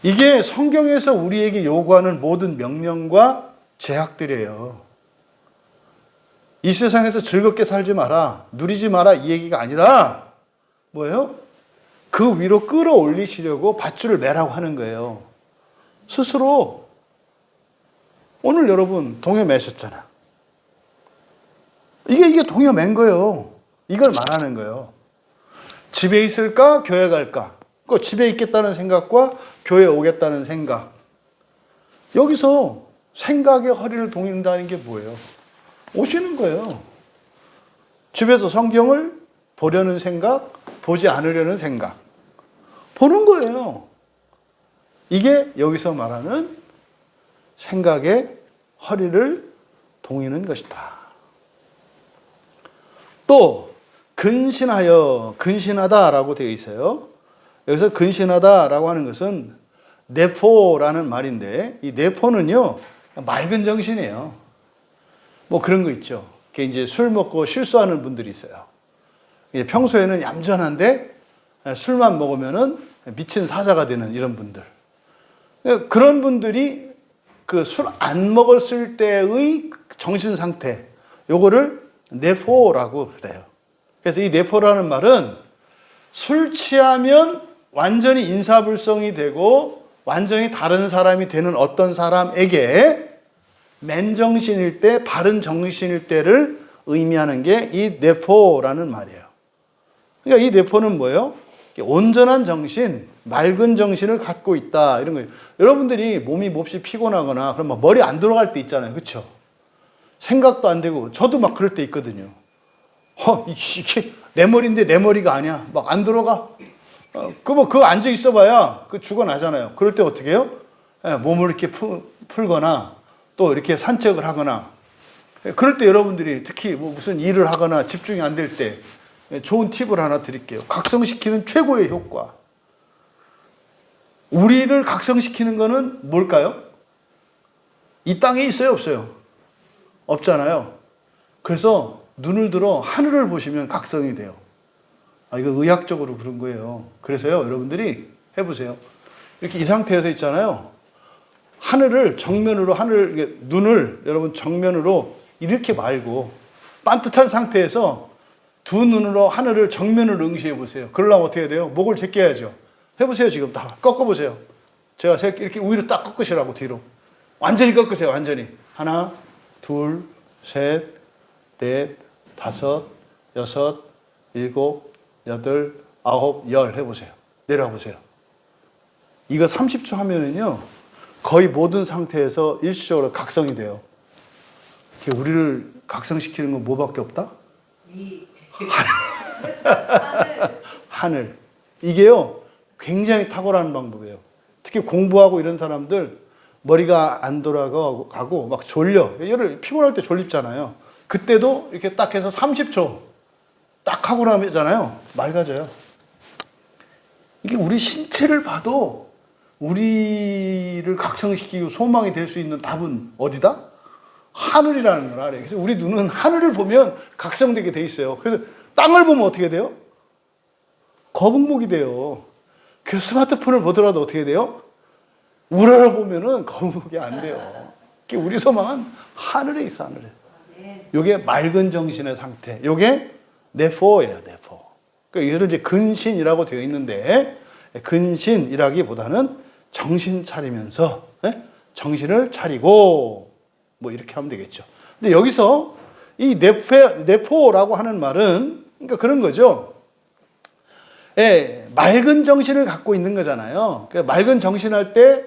이게 성경에서 우리에게 요구하는 모든 명령과 제약들이에요. 이 세상에서 즐겁게 살지 마라, 누리지 마라 이 얘기가 아니라 뭐예요? 그 위로 끌어올리시려고 밧줄을 매라고 하는 거예요. 스스로. 오늘 여러분 동여매셨잖아. 이게 동여맨 거예요. 이걸 말하는 거예요. 집에 있을까? 교회 갈까? 그 집에 있겠다는 생각과 교회 오겠다는 생각. 여기서 생각의 허리를 동인다는 게 뭐예요? 오시는 거예요. 집에서 성경을 보려는 생각, 보지 않으려는 생각. 보는 거예요. 이게 여기서 말하는 생각의 허리를 동이는 것이다. 또 근신하여, 근신하다라고 되어 있어요. 여기서 근신하다라고 하는 것은 네포라는 말인데, 이 네포는요 맑은 정신이에요. 뭐 그런 거 있죠. 이제 술 먹고 실수하는 분들이 있어요. 평소에는 얌전한데 술만 먹으면은 미친 사자가 되는 이런 분들. 그런 분들이 그 술 안 먹었을 때의 정신 상태, 요거를 네포라고 그래요. 그래서 이 네포라는 말은 술 취하면 완전히 인사불성이 되고 완전히 다른 사람이 되는 어떤 사람에게 맨정신일 때, 바른 정신일 때를 의미하는 게 이 네포라는 말이에요. 그러니까 이 네포는 뭐예요? 온전한 정신, 맑은 정신을 갖고 있다, 이런 거예요. 여러분들이 몸이 몹시 피곤하거나 그럼 막 머리 안 들어갈 때 있잖아요. 그렇죠? 생각도 안 되고, 저도 막 그럴 때 있거든요. 이게 내 머리인데 내 머리가 아니야. 막 안 들어가. 그거 앉아 있어봐야 그 죽어나잖아요. 그럴 때 어떻게 해요? 몸을 이렇게 풀거나 또 이렇게 산책을 하거나. 그럴 때 여러분들이 특히 뭐 무슨 일을 하거나 집중이 안 될 때 좋은 팁을 하나 드릴게요. 각성시키는 최고의 효과. 우리를 각성시키는 거는 뭘까요? 이 땅에 있어요, 없어요? 없잖아요. 그래서 눈을 들어 하늘을 보시면 각성이 돼요. 이거 의학적으로 그런 거예요. 그래서요, 여러분들이 해보세요. 이렇게 이 상태에서 있잖아요. 하늘을 정면으로, 눈을 여러분 정면으로 이렇게 말고 반듯한 상태에서 두 눈으로 하늘을 정면으로 응시해 보세요. 그러려면 어떻게 해야 돼요? 목을 제껴야죠. 해보세요. 지금 다 꺾어보세요. 제가 이렇게 위로 딱 꺾으시라고, 뒤로. 완전히 꺾으세요. 완전히. 하나, 둘, 셋, 넷, 다섯, 여섯, 일곱, 여덟, 아홉, 열 해보세요. 내려와 보세요. 이거 30초 하면은요, 거의 모든 상태에서 일시적으로 각성이 돼요. 우리를 각성시키는 건 뭐밖에 없다? 하늘. 이게요, 굉장히 탁월한 방법이에요. 특히 공부하고 이런 사람들 머리가 안 돌아가고 막 졸려. 피곤할 때 졸립잖아요. 그때도 이렇게 딱 해서 30초 딱 하고 나면잖아요. 맑아져요. 이게 우리 신체를 봐도 우리를 각성시키고 소망이 될 수 있는 답은 어디다? 하늘이라는 걸 알아요. 그래서 우리 눈은 하늘을 보면 각성되게 돼 있어요. 그래서 땅을 보면 어떻게 돼요? 거북목이 돼요. 그래서 스마트폰을 보더라도 어떻게 돼요? 우라를 보면은 거북목이 안 돼요. 우리 소망은 하늘에 있어, 하늘에. 요게 맑은 정신의 상태. 요게 네포예요, 네포. 그러니까 이거를 이제 근신이라고 되어 있는데, 근신이라기보다는 정신 차리면서, 정신을 차리고, 뭐 이렇게 하면 되겠죠. 근데 여기서 이 네포라고 하는 말은, 그러니까 그런 거죠. 맑은 정신을 갖고 있는 거잖아요. 그러니까 맑은 정신할 때,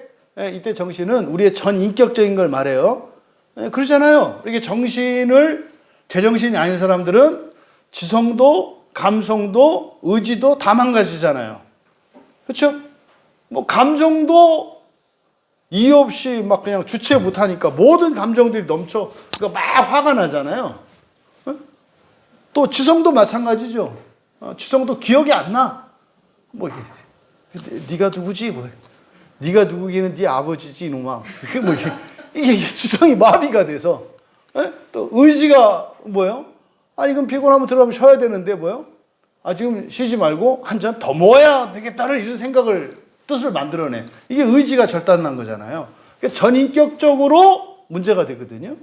이때 정신은 우리의 전 인격적인 걸 말해요. 그러잖아요. 이렇게 정신을, 제정신이 아닌 사람들은 지성도, 감성도, 의지도 다 망가지잖아요. 그렇죠? 뭐 감정도 이유 없이 막 그냥 주체 못하니까 모든 감정들이 넘쳐, 그러니까 막 화가 나잖아요. 또 지성도 마찬가지죠. 지성도 기억이 안 나. 뭐 네가 누구지? 뭐 네가 누구기는 네 아버지지 이놈아. 이게 뭐 이게 지성이 마비가 돼서, 또 의지가 뭐예요? 이건 피곤하면 들어가면 쉬어야 되는데 뭐예요? 지금 쉬지 말고 한 잔 더 먹어야 되겠다는 이런 생각을, 뜻을 만들어내. 이게 의지가 절단난 거잖아요. 그러니까 전인격적으로 문제가 되거든요.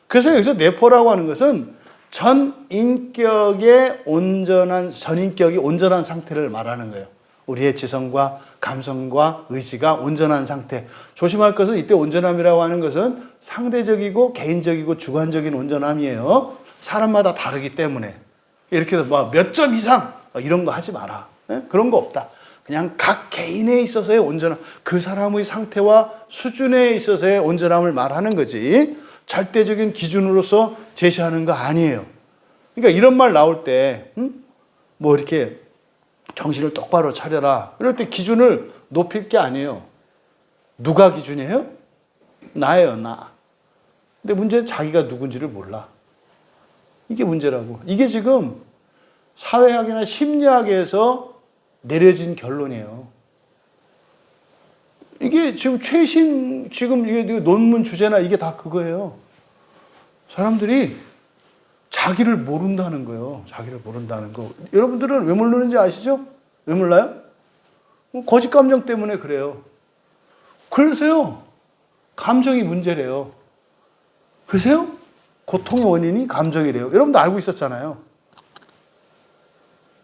그래서 여기서 내포라고 하는 것은 전인격이 온전한 상태를 말하는 거예요. 우리의 지성과 감성과 의지가 온전한 상태. 조심할 것은, 이때 온전함이라고 하는 것은 상대적이고 개인적이고 주관적인 온전함이에요. 사람마다 다르기 때문에. 이렇게 해서 뭐 몇 점 이상 이런 거 하지 마라. 그런 거 없다. 그냥 각 개인에 있어서의 온전함, 그 사람의 상태와 수준에 있어서의 온전함을 말하는 거지. 절대적인 기준으로서 제시하는 거 아니에요. 그러니까 이런 말 나올 때, 뭐 이렇게 정신을 똑바로 차려라. 이럴 때 기준을 높일 게 아니에요. 누가 기준이에요? 나예요, 나. 근데 문제는 자기가 누군지를 몰라. 이게 문제라고. 이게 지금 사회학이나 심리학에서 내려진 결론이에요. 이게 지금 최신, 지금 이게 논문 주제나 이게 다 그거예요. 사람들이 자기를 모른다는 거예요. 자기를 모른다는 거. 여러분들은 왜 모르는지 아시죠? 왜 몰라요? 거짓 감정 때문에 그래요. 그래서요, 감정이 문제래요. 그래서요, 고통의 원인이 감정이래요. 여러분도 알고 있었잖아요.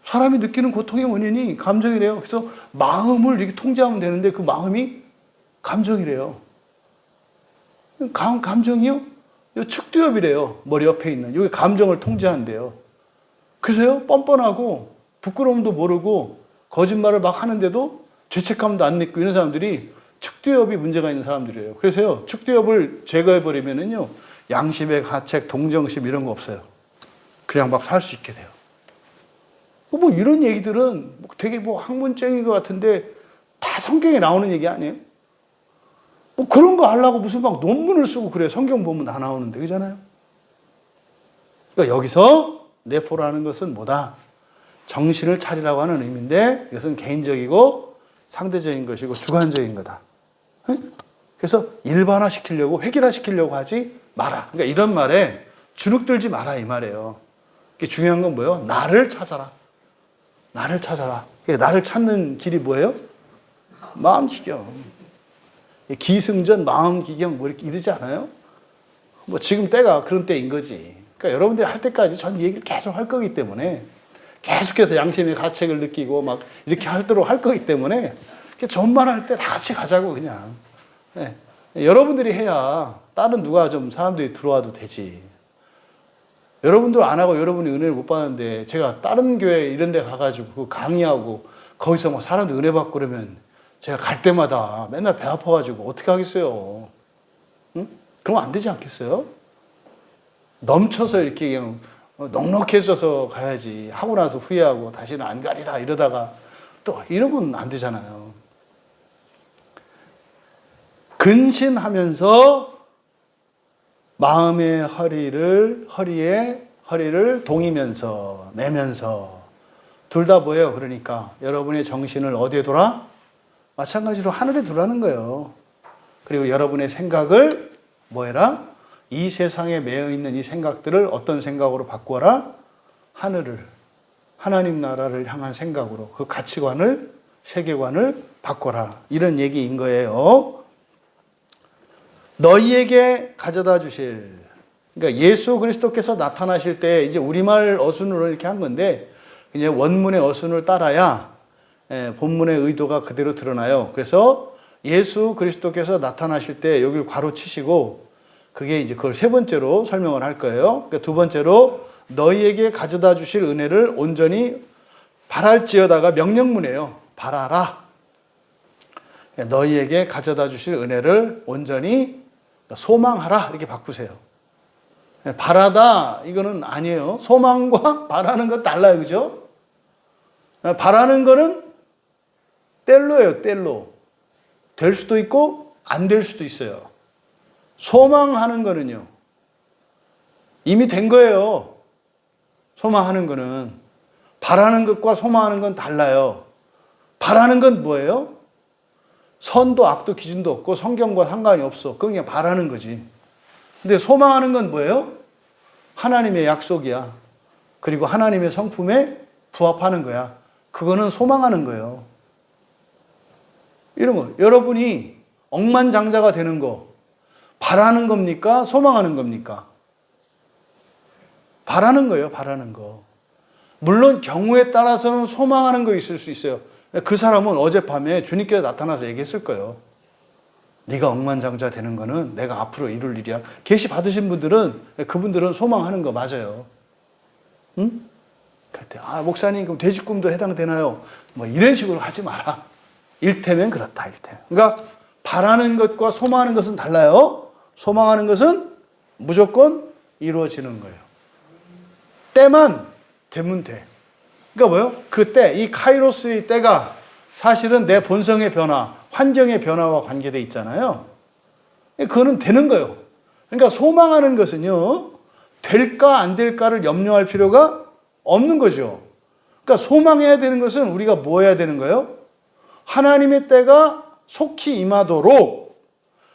사람이 느끼는 고통의 원인이 감정이래요. 그래서 마음을 이렇게 통제하면 되는데 그 마음이 감정이래요. 감정이요? 측두엽이래요. 머리 옆에 있는. 여기 감정을 통제한대요. 그래서요, 뻔뻔하고 부끄러움도 모르고 거짓말을 막 하는데도 죄책감도 안 느끼고 이런 사람들이 측두엽이 문제가 있는 사람들이에요. 그래서요, 측두엽을 제거해버리면은요, 양심의 가책, 동정심 이런 거 없어요. 그냥 막 살 수 있게 돼요. 뭐 이런 얘기들은 되게 뭐 학문적인 것 같은데 다 성경에 나오는 얘기 아니에요? 뭐 그런 거 하려고 무슨 막 논문을 쓰고 그래. 성경 보면 다 나오는데, 그잖아요? 그러니까 여기서 네포라는 것은 뭐다? 정신을 차리라고 하는 의미인데 이것은 개인적이고 상대적인 것이고 주관적인 거다. 그래서 일반화시키려고, 획일화시키려고 하지 마라. 그러니까 이런 말에 주눅들지 마라 이 말이에요. 중요한 건 뭐예요? 나를 찾아라. 나를 찾아라. 나를 찾는 길이 뭐예요? 마음기경. 기승전, 마음기경 뭐 이렇게 이러지 않아요? 뭐 지금 때가 그런 때인 거지. 그러니까 여러분들이 할 때까지 전 얘기를 계속 할 거기 때문에 계속해서 양심의 가책을 느끼고 막 이렇게 하도록 할 거기 때문에 존만 할 때 다 같이 가자고 그냥. 네. 여러분들이 해야 다른 누가 좀 사람들이 들어와도 되지. 여러분들 안 하고 여러분이 은혜를 못 받는데 제가 다른 교회 이런 데 가가지고 강의하고 거기서 뭐 사람들 은혜 받고 그러면 제가 갈 때마다 맨날 배 아파가지고 어떻게 하겠어요? 응? 그러면 안 되지 않겠어요? 넘쳐서 이렇게 그냥 넉넉해져서 가야지. 하고 나서 후회하고 다시는 안 가리라 이러다가 또 이러면 안 되잖아요. 근신하면서 마음의 허리를 동이면서 매면서 둘 다 뭐예요? 그러니까 여러분의 정신을 어디에 둬라? 마찬가지로 하늘에 두라는 거예요. 그리고 여러분의 생각을 뭐 해라? 이 세상에 매여 있는 이 생각들을 어떤 생각으로 바꾸어라? 하나님 나라를 향한 생각으로 그 가치관을, 세계관을 바꿔라. 이런 얘기인 거예요. 너희에게 가져다 주실. 그러니까 예수 그리스도께서 나타나실 때 이제 우리말 어순으로 이렇게 한 건데 이제 원문의 어순을 따라야 본문의 의도가 그대로 드러나요. 그래서 예수 그리스도께서 나타나실 때 여기를 괄호 치시고 그게 이제 그걸 세 번째로 설명을 할 거예요. 그러니까 두 번째로 너희에게 가져다 주실 은혜를 온전히 바랄지어다가 명령문이에요. 바라라. 너희에게 가져다 주실 은혜를 온전히 소망하라. 이렇게 바꾸세요. 바라다 이거는 아니에요. 소망과 바라는 건 달라요. 그죠? 바라는 거는 뗄로예요. 뗄로. 될 수도 있고 안 될 수도 있어요. 소망하는 거는요. 이미 된 거예요. 소망하는 거는. 바라는 것과 소망하는 건 달라요. 바라는 건 뭐예요? 선도 악도 기준도 없고 성경과 상관이 없어. 그건 그냥 바라는 거지. 근데 소망하는 건 뭐예요? 하나님의 약속이야. 그리고 하나님의 성품에 부합하는 거야. 그거는 소망하는 거예요. 이런 거. 여러분이 억만장자가 되는 거 바라는 겁니까? 소망하는 겁니까? 바라는 거예요. 바라는 거. 물론 경우에 따라서는 소망하는 거 있을 수 있어요. 그 사람은 어젯밤에 주님께서 나타나서 얘기했을 거예요. 네가 억만장자 되는 거는 내가 앞으로 이룰 일이야. 계시 받으신 분들은 그분들은 소망하는 거 맞아요. 응? 그때 목사님 그럼 돼지꿈도 해당되나요? 뭐 이런 식으로 하지 마라. 일테면 그렇다. 일테면. 그러니까 바라는 것과 소망하는 것은 달라요. 소망하는 것은 무조건 이루어지는 거예요. 때만 되면 돼. 그러니까 뭐예요? 그 때, 이 카이로스의 때가 사실은 내 본성의 변화, 환경의 변화와 관계되어 있잖아요. 그거는 되는 거예요. 그러니까 소망하는 것은요, 될까 안 될까를 염려할 필요가 없는 거죠. 그러니까 소망해야 되는 것은 우리가 뭐 해야 되는 거예요? 하나님의 때가 속히 임하도록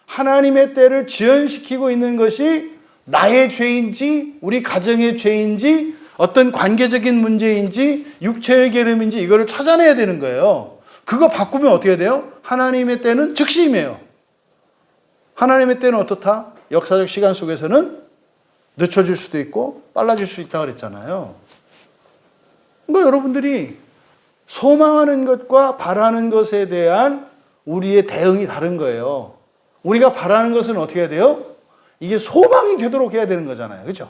하나님의 때를 지연시키고 있는 것이 나의 죄인지 우리 가정의 죄인지 어떤 관계적인 문제인지 육체의 게으름인지 이거를 찾아내야 되는 거예요. 그거 바꾸면 어떻게 돼요? 하나님의 때는 즉시 임해요. 하나님의 때는 어떻다? 역사적 시간 속에서는 늦춰질 수도 있고 빨라질 수 있다고 그랬잖아요. 그러니까 여러분들이 소망하는 것과 바라는 것에 대한 우리의 대응이 다른 거예요. 우리가 바라는 것은 어떻게 해야 돼요? 이게 소망이 되도록 해야 되는 거잖아요. 그죠?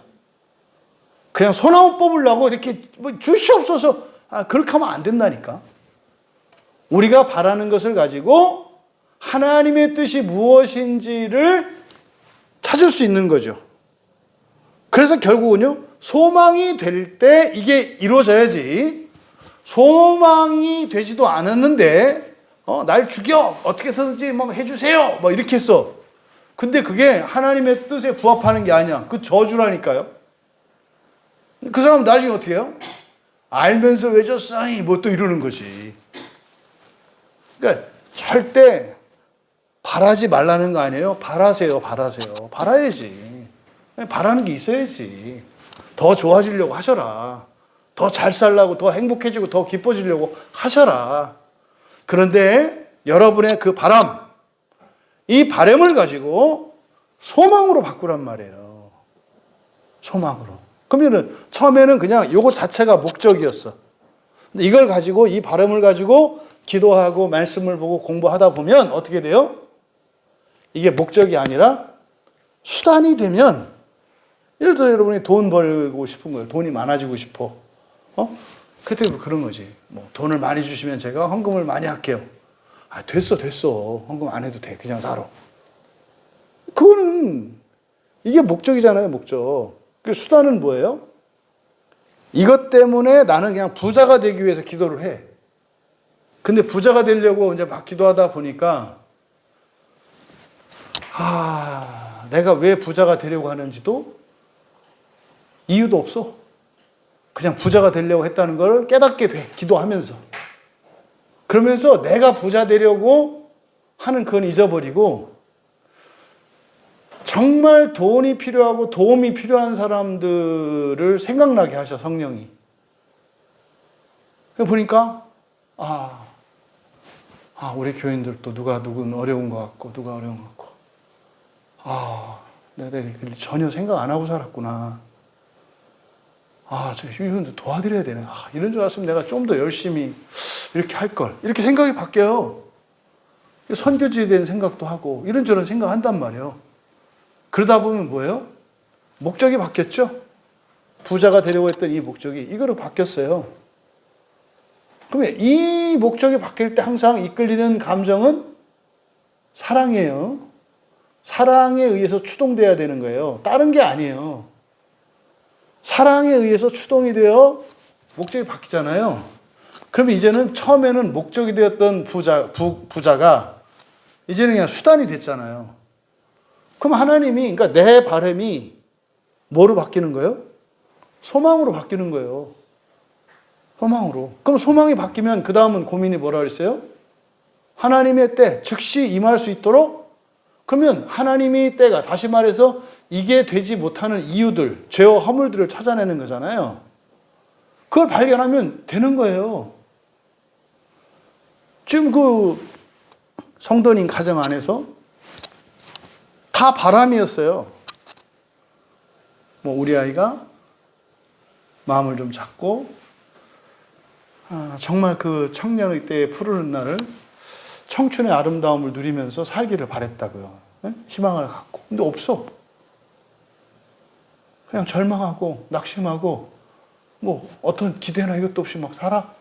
그냥 소나무 뽑으려고 이렇게 뭐 주시옵소서. 그렇게 하면 안 된다니까. 우리가 바라는 것을 가지고 하나님의 뜻이 무엇인지를 찾을 수 있는 거죠. 그래서 결국은요, 소망이 될 때 이게 이루어져야지. 소망이 되지도 않았는데, 날 죽여! 어떻게 해서든지 막 해주세요! 뭐 이렇게 했어. 근데 그게 하나님의 뜻에 부합하는 게 아니야. 그 저주라니까요. 그 사람 나중에 어떻게 해요? 알면서 왜 줬어? 뭐 또 이러는 거지. 그러니까 절대 바라지 말라는 거 아니에요? 바라세요, 바라세요. 바라야지. 바라는 게 있어야지. 더 좋아지려고 하셔라. 더 잘 살라고, 더 행복해지고, 더 기뻐지려고 하셔라. 그런데 여러분의 그 바람, 이 바람을 가지고 소망으로 바꾸란 말이에요. 소망으로. 그러면은 처음에는 그냥 요거 자체가 목적이었어. 근데 이걸 가지고, 이 바람을 가지고 기도하고 말씀을 보고 공부하다 보면 어떻게 돼요? 이게 목적이 아니라 수단이 되면, 예를 들어 여러분이 돈 벌고 싶은 거예요. 돈이 많아지고 싶어. 그때 그런 거지. 뭐 돈을 많이 주시면 제가 헌금을 많이 할게요. 됐어. 헌금 안 해도 돼. 그냥 살아. 그거는 이게 목적이잖아요, 목적. 그 수단은 뭐예요? 이것 때문에 나는 그냥 부자가 되기 위해서 기도를 해. 근데 부자가 되려고 이제 막 기도하다 보니까 내가 왜 부자가 되려고 하는지도 이유도 없어. 그냥 부자가 되려고 했다는 걸 깨닫게 돼. 기도하면서. 그러면서 내가 부자 되려고 하는 그건 잊어버리고 정말 돈이 필요하고 도움이 필요한 사람들을 생각나게 하셔, 성령이. 보니까 우리 교인들도 누구는 어려운 것 같고 누가 어려운 것 같고 내가 전혀 생각 안 하고 살았구나. 이분들 도와드려야 되네. 이런 줄 알았으면 내가 좀 더 열심히 이렇게 할 걸. 이렇게 생각이 바뀌어요. 선교지에 대한 생각도 하고 이런저런 생각한단 말이에요. 그러다 보면 뭐예요? 목적이 바뀌었죠? 부자가 되려고 했던 이 목적이 이거로 바뀌었어요. 그러면 이 목적이 바뀔 때 항상 이끌리는 감정은 사랑이에요. 사랑에 의해서 추동돼야 되는 거예요. 다른 게 아니에요. 사랑에 의해서 추동이 되어 목적이 바뀌잖아요. 그러면 이제는 처음에는 목적이 되었던 부자가 이제는 그냥 수단이 됐잖아요. 그럼 하나님이, 그러니까 내 바람이 뭐로 바뀌는 거예요? 소망으로 바뀌는 거예요. 소망으로. 그럼 소망이 바뀌면 그 다음은 고민이 뭐라 그랬어요? 하나님의 때 즉시 임할 수 있도록, 그러면 하나님의 때가, 다시 말해서 이게 되지 못하는 이유들, 죄와 허물들을 찾아내는 거잖아요. 그걸 발견하면 되는 거예요. 지금 그 성도님 가정 안에서 다 바람이었어요. 우리 아이가 마음을 좀 잡고 정말 그 청년의 때에 푸르는 날을 청춘의 아름다움을 누리면서 살기를 바랬다고요. 희망을 갖고. 근데 없어. 그냥 절망하고 낙심하고 어떤 기대나 이것도 없이 막 살아.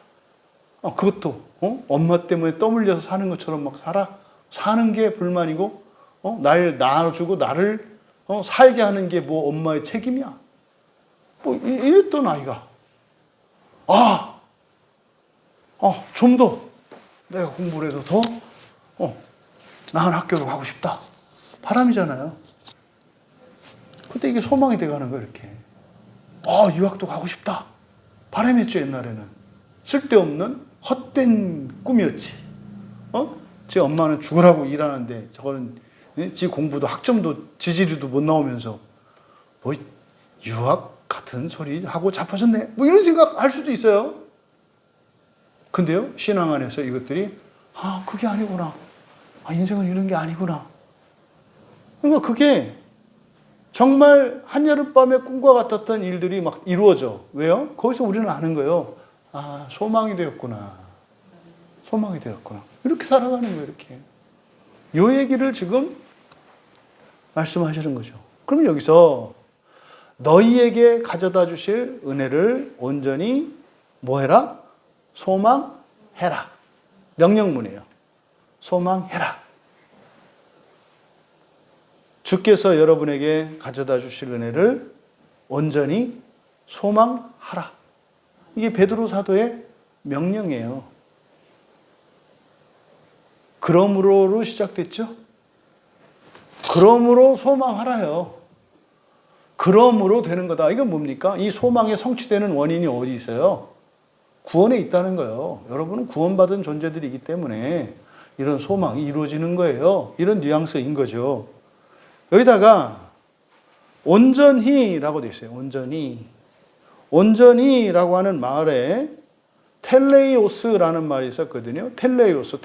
그것도 엄마 때문에 떠 물려서 사는 것처럼 막 살아. 사는 게 불만이고 날 낳아주고 나를 살게 하는 게 뭐 엄마의 책임이야? 뭐 이랬던 아이가 좀 더 내가 공부를 해서 더 나은 학교로 가고 싶다. 바람이잖아요. 근데 이게 소망이 돼가는 거예요, 이렇게. 유학도 가고 싶다. 바람이었죠, 옛날에는. 쓸데없는 헛된 꿈이었지. 제 엄마는 죽으라고 일하는데 저거는 지 공부도 학점도 지지리도 못 나오면서 뭐 유학 같은 소리 하고 자빠졌네. 뭐 이런 생각 할 수도 있어요. 근데요, 신앙 안에서 이것들이 그게 아니구나. 인생은 이런 게 아니구나. 그러니까 그게 정말 한여름밤의 꿈과 같았던 일들이 막 이루어져. 왜요? 거기서 우리는 아는 거예요. 소망이 되었구나. 소망이 되었구나. 이렇게 살아가는 거예요, 이렇게. 요 얘기를 지금 말씀하시는 거죠. 그러면 여기서 너희에게 가져다 주실 은혜를 온전히 뭐 해라? 소망해라. 명령문이에요. 소망해라. 주께서 여러분에게 가져다 주실 은혜를 온전히 소망하라. 이게 베드로 사도의 명령이에요. 그러므로로 시작됐죠? 그러므로 소망하라요. 그러므로 되는 거다. 이건 뭡니까? 이 소망의 성취되는 원인이 어디 있어요? 구원에 있다는 거예요. 여러분은 구원받은 존재들이기 때문에 이런 소망이 이루어지는 거예요. 이런 뉘앙스인 거죠. 여기다가 온전히라고 되어 있어요. 온전히라고 하는 말에 텔레이오스라는 말이 있었거든요. 텔레이오스,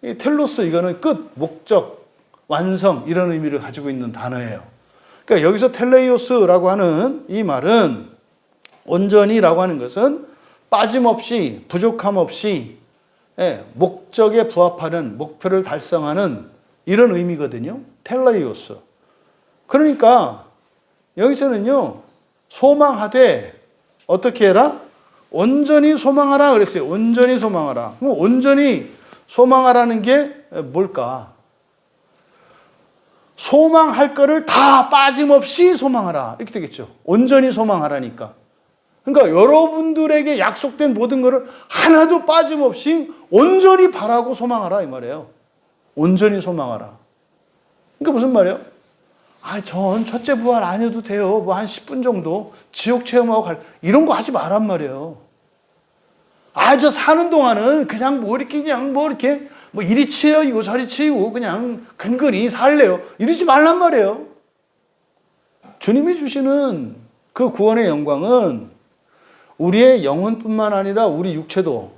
이 텔로스 이거는 끝, 목적, 완성 이런 의미를 가지고 있는 단어예요. 그러니까 여기서 텔레이오스라고 하는 이 말은 온전히라고 하는 것은 빠짐없이 부족함 없이 목적에 부합하는 목표를 달성하는 이런 의미거든요. 텔레이오스. 그러니까 여기서는요. 소망하되 어떻게 해라? 온전히 소망하라 그랬어요. 온전히 소망하라. 그럼 온전히 소망하라는 게 뭘까? 소망할 거를 다 빠짐없이 소망하라. 이렇게 되겠죠. 온전히 소망하라니까. 그러니까 여러분들에게 약속된 모든 것을 하나도 빠짐없이 온전히 바라고 소망하라 이 말이에요. 온전히 소망하라. 그러니까 무슨 말이에요? 전 첫째 부활 안 해도 돼요. 뭐 한 10분 정도 지옥 체험하고 이런 거 하지 말란 말이에요. 저 사는 동안은 그냥 뭐 이렇게 이리 치이고 저리 치이고 그냥 근근히 살래요. 이러지 말란 말이에요. 주님이 주시는 그 구원의 영광은 우리의 영혼뿐만 아니라 우리 육체도,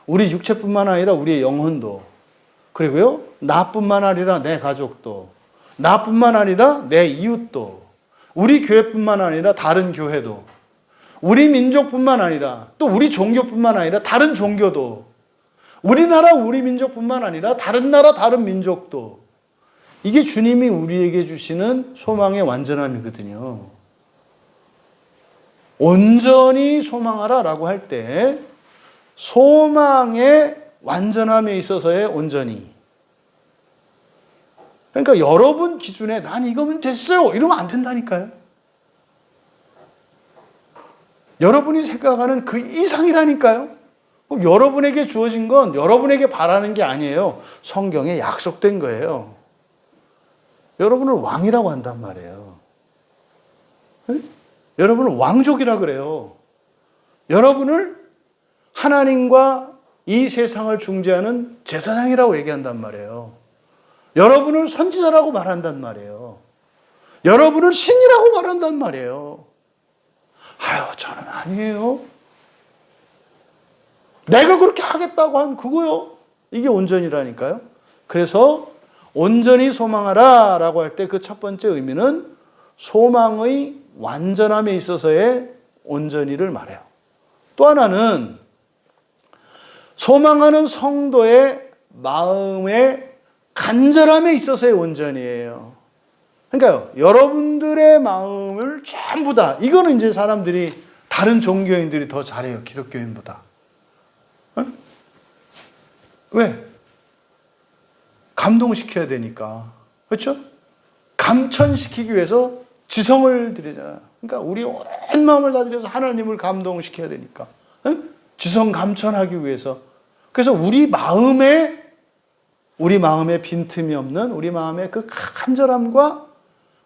우리 육체뿐만 아니라 우리의 영혼도, 그리고요 나뿐만 아니라 내 가족도, 나뿐만 아니라 내 이웃도, 우리 교회뿐만 아니라 다른 교회도, 우리 민족뿐만 아니라 또 우리 종교뿐만 아니라 다른 종교도, 우리나라 우리 민족뿐만 아니라 다른 나라 다른 민족도, 이게 주님이 우리에게 주시는 소망의 완전함이거든요. 온전히 소망하라 라고 할 때 소망의 완전함에 있어서의 온전히. 그러니까 여러분 기준에 난 이거면 됐어요 이러면 안 된다니까요. 여러분이 생각하는 그 이상이라니까요. 여러분에게 주어진 건 여러분에게 바라는 게 아니에요. 성경에 약속된 거예요. 여러분을 왕이라고 한단 말이에요. 네? 여러분은 왕족이라 그래요. 여러분을 하나님과 이 세상을 중재하는 제사장이라고 얘기한단 말이에요. 여러분을 선지자라고 말한단 말이에요. 여러분을 신이라고 말한단 말이에요. 저는 아니에요. 내가 그렇게 하겠다고 한 그거요. 이게 온전이라니까요. 그래서 온전히 소망하라 라고 할 때 그 첫 번째 의미는 소망의 완전함에 있어서의 온전히를 말해요. 또 하나는 소망하는 성도의 마음의 간절함에 있어서의 온전이에요. 그러니까요, 여러분들의 마음을 전부 다, 이거는 이제 사람들이, 다른 종교인들이 더 잘해요, 기독교인보다. 왜? 감동시켜야 되니까. 그렇죠? 감천시키기 위해서 지성을 드리잖아요. 그러니까 우리 온 마음을 다 들여서 하나님을 감동시켜야 되니까. 지성 감천하기 위해서. 그래서 우리 마음에 빈틈이 없는 우리 마음의 그 간절함과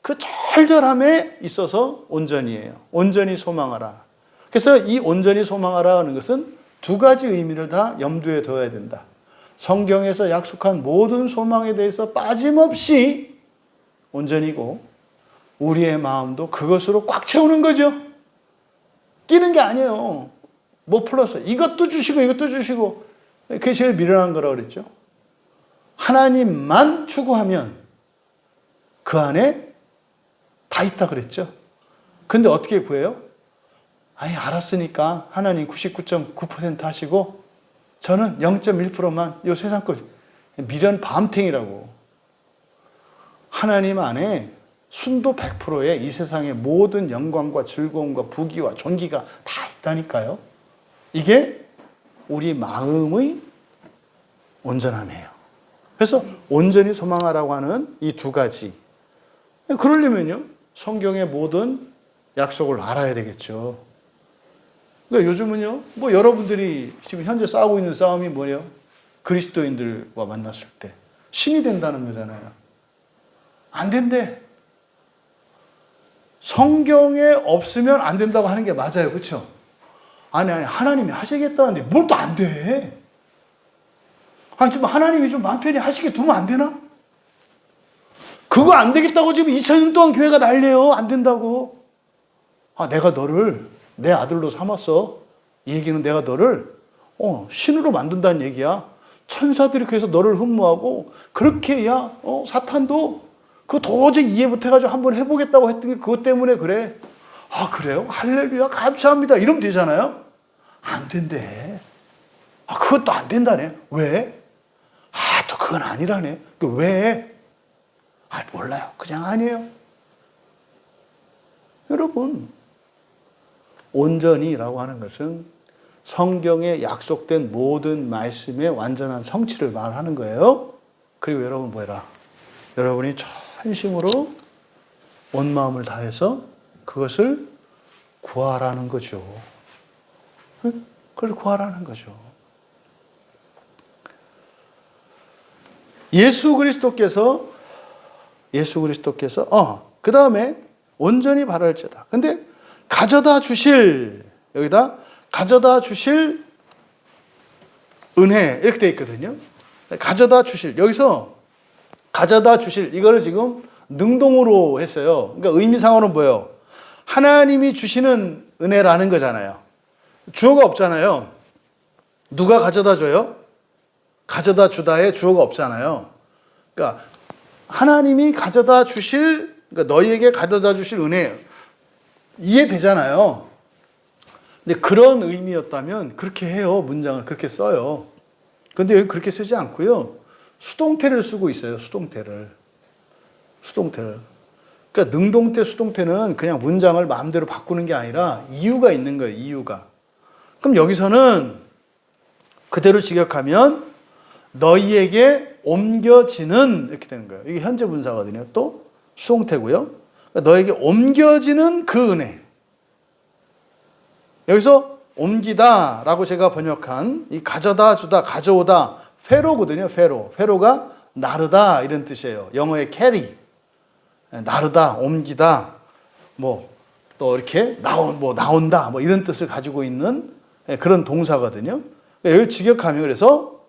그 절절함에 있어서 온전이에요. 온전히 소망하라. 그래서 이 온전히 소망하라 하는 것은 두 가지 의미를 다 염두에 둬야 된다. 성경에서 약속한 모든 소망에 대해서 빠짐없이 온전이고 우리의 마음도 그것으로 꽉 채우는 거죠. 끼는 게 아니에요. 뭐 플러스 이것도 주시고 이것도 주시고 그게 제일 미련한 거라고 그랬죠. 하나님만 추구하면 그 안에 다 있다 그랬죠. 근데 어떻게 구해요? 아니 알았으니까 하나님 99.9% 하시고 저는 0.1%만 이 세상 것 미련 밤탱이라고. 하나님 안에 순도 100%의 이 세상의 모든 영광과 즐거움과 부귀와 존귀가 다 있다니까요. 이게 우리 마음의 온전함이에요. 그래서 온전히 소망하라고 하는 이 두 가지. 그러려면요, 성경의 모든 약속을 알아야 되겠죠. 그러니까 요즘은요, 뭐 여러분들이 지금 현재 싸우고 있는 싸움이 뭐예요? 그리스도인들과 만났을 때 신이 된다는 거잖아요. 안 된대. 성경에 없으면 안 된다고 하는 게 맞아요. 그렇죠? 아니 하나님이 하시겠다는데 뭘 또 안 돼? 아니 좀 하나님이 좀 마음 편히 하시게 두면 안 되나? 그거 안 되겠다고 지금 2000년 동안 교회가 난리예요. 안 된다고. 아, 내가 너를 내 아들로 삼았어. 이 얘기는 내가 너를 신으로 만든다는 얘기야. 천사들이 그래서 너를 흠모하고 그렇게 해야 사탄도 그거 도저히 이해 못해가지고 한번 해보겠다고 했더니 그것 때문에 그래. 아 그래요? 할렐루야 감사합니다. 이러면 되잖아요. 안 된대. 아 그것도 안 된다네. 왜? 아 또 그건 아니라네. 왜? 아 몰라요. 그냥 아니에요. 여러분 온전히라고 하는 것은 성경에 약속된 모든 말씀의 완전한 성취를 말하는 거예요. 그리고 여러분 뭐해라? 여러분이 전심으로 온 마음을 다해서 그것을 구하라는 거죠. 그걸 구하라는 거죠. 예수 그리스도께서 그 다음에 온전히 바랄지어다. 근데 가져다 주실, 여기다 가져다 주실 은혜 이렇게 되어 있거든요. 가져다 주실, 여기서 가져다 주실 이거를 지금 능동으로 했어요. 그러니까 의미상으로는 뭐예요? 하나님이 주시는 은혜라는 거잖아요. 주어가 없잖아요. 누가 가져다 줘요? 가져다 주다에 주어가 없잖아요. 그러니까 하나님이 가져다 주실, 그러니까 너희에게 가져다 주실 은혜 이해되잖아요. 근데 그런 의미였다면 그렇게 해요. 문장을 그렇게 써요. 근데 여기 그렇게 쓰지 않고요. 수동태를 쓰고 있어요. 수동태를. 그러니까 능동태, 수동태는 그냥 문장을 마음대로 바꾸는 게 아니라 이유가 있는 거예요. 이유가. 그럼 여기서는 그대로 직역하면 너희에게 옮겨지는 이렇게 되는 거예요. 이게 현재 분사거든요. 또 수동태고요. 그러니까 너에게 옮겨지는 그 은혜. 여기서 옮기다라고 제가 번역한 이 가져다 주다, 가져오다 페로거든요. 페로가 나르다 이런 뜻이에요. 영어의 carry. 나르다, 옮기다, 뭐 또 이렇게 나온다, 뭐 이런 뜻을 가지고 있는 그런 동사거든요. 여기를 직역하면 그래서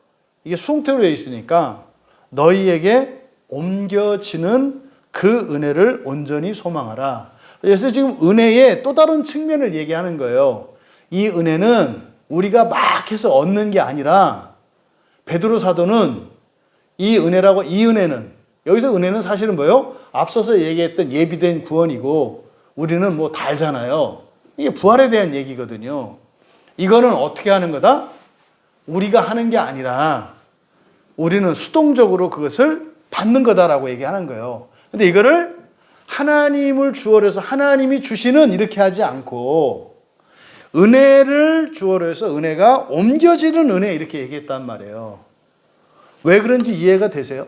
이게 수동태로 되어 있으니까 너희에게 옮겨지는 그 은혜를 온전히 소망하라. 그래서 지금 은혜의 또 다른 측면을 얘기하는 거예요. 이 은혜는 우리가 막 해서 얻는 게 아니라 베드로 사도는 이 은혜는 여기서 은혜는 사실은 뭐예요? 앞서서 얘기했던 예비된 구원이고 우리는 뭐 다 알잖아요. 이게 부활에 대한 얘기거든요. 이거는 어떻게 하는 거다? 우리가 하는 게 아니라 우리는 수동적으로 그것을 받는 거다라고 얘기하는 거예요. 근데 이거를 하나님을 주어로 해서 하나님이 주시는 이렇게 하지 않고 은혜를 주어로 해서 은혜가 옮겨지는 은혜 이렇게 얘기했단 말이에요. 왜 그런지 이해가 되세요?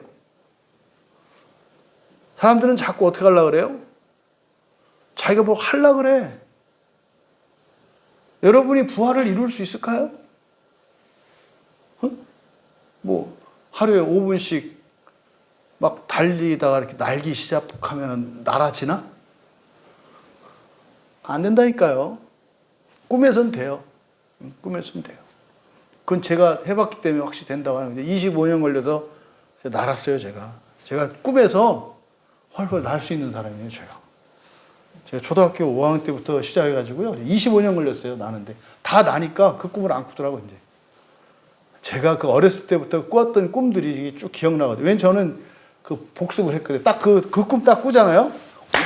사람들은 자꾸 어떻게 하려고 그래요? 자기가 뭐 하려고 그래. 여러분이 부활을 이룰 수 있을까요? 뭐 하루에 5분씩 막 달리다가 이렇게 날기 시작하면 날아지나? 안 된다니까요. 꿈에선 돼요. 꿈에선 돼요. 그건 제가 해봤기 때문에 확실히 된다고 하는 거죠. 25년 걸려서 날았어요, 제가. 제가 꿈에서 훨훨 날 수 있는 사람이에요, 제가. 제가 초등학교 5학년 때부터 시작해가지고요. 25년 걸렸어요, 나는데. 다 나니까 그 꿈을 안 꾸더라고요, 이제. 제가 그 어렸을 때부터 꾸었던 꿈들이 쭉 기억나거든요. 왜냐면 저는 그 복습을 했거든요. 딱 그 꿈 딱 꾸잖아요.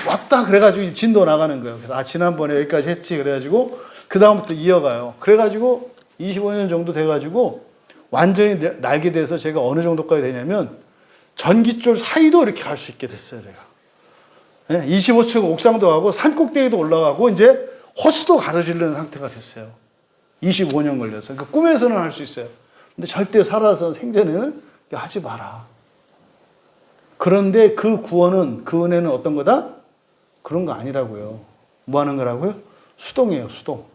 왔다 그래가지고 진도 나가는 거예요. 그래서 지난번에 여기까지 했지 그래가지고 그 다음부터 이어가요. 그래가지고 25년 정도 돼가지고 완전히 날게 돼서 제가 어느 정도까지 되냐면 전깃줄 사이도 이렇게 갈 수 있게 됐어요, 제가. 25층 옥상도 가고 산 꼭대기도 올라가고 이제 호수도 가로지르는 상태가 됐어요. 25년 걸려서. 그러니까 꿈에서는 할 수 있어요. 근데 절대 살아서 생전에는 하지 마라. 그런데 그 구원은, 그 은혜는 어떤 거다? 그런 거 아니라고요. 뭐 하는 거라고요? 수동이에요, 수동.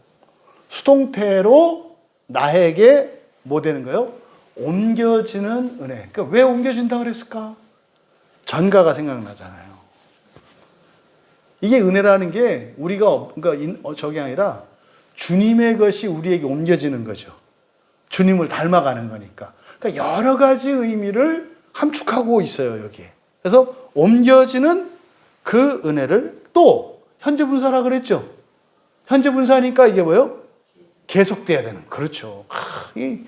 수동태로 나에게 뭐 되는 거예요? 옮겨지는 은혜. 그러니까 왜 옮겨진다고 그랬을까? 전가가 생각나잖아요. 이게 은혜라는 게 우리가, 그러니까 저게 아니라 주님의 것이 우리에게 옮겨지는 거죠. 주님을 닮아가는 거니까. 그러니까 여러 가지 의미를 함축하고 있어요, 여기에. 그래서 옮겨지는 그 은혜를 또 현재 분사라 그랬죠. 현재 분사니까 이게 뭐예요? 계속돼야 되는. 그렇죠. 이게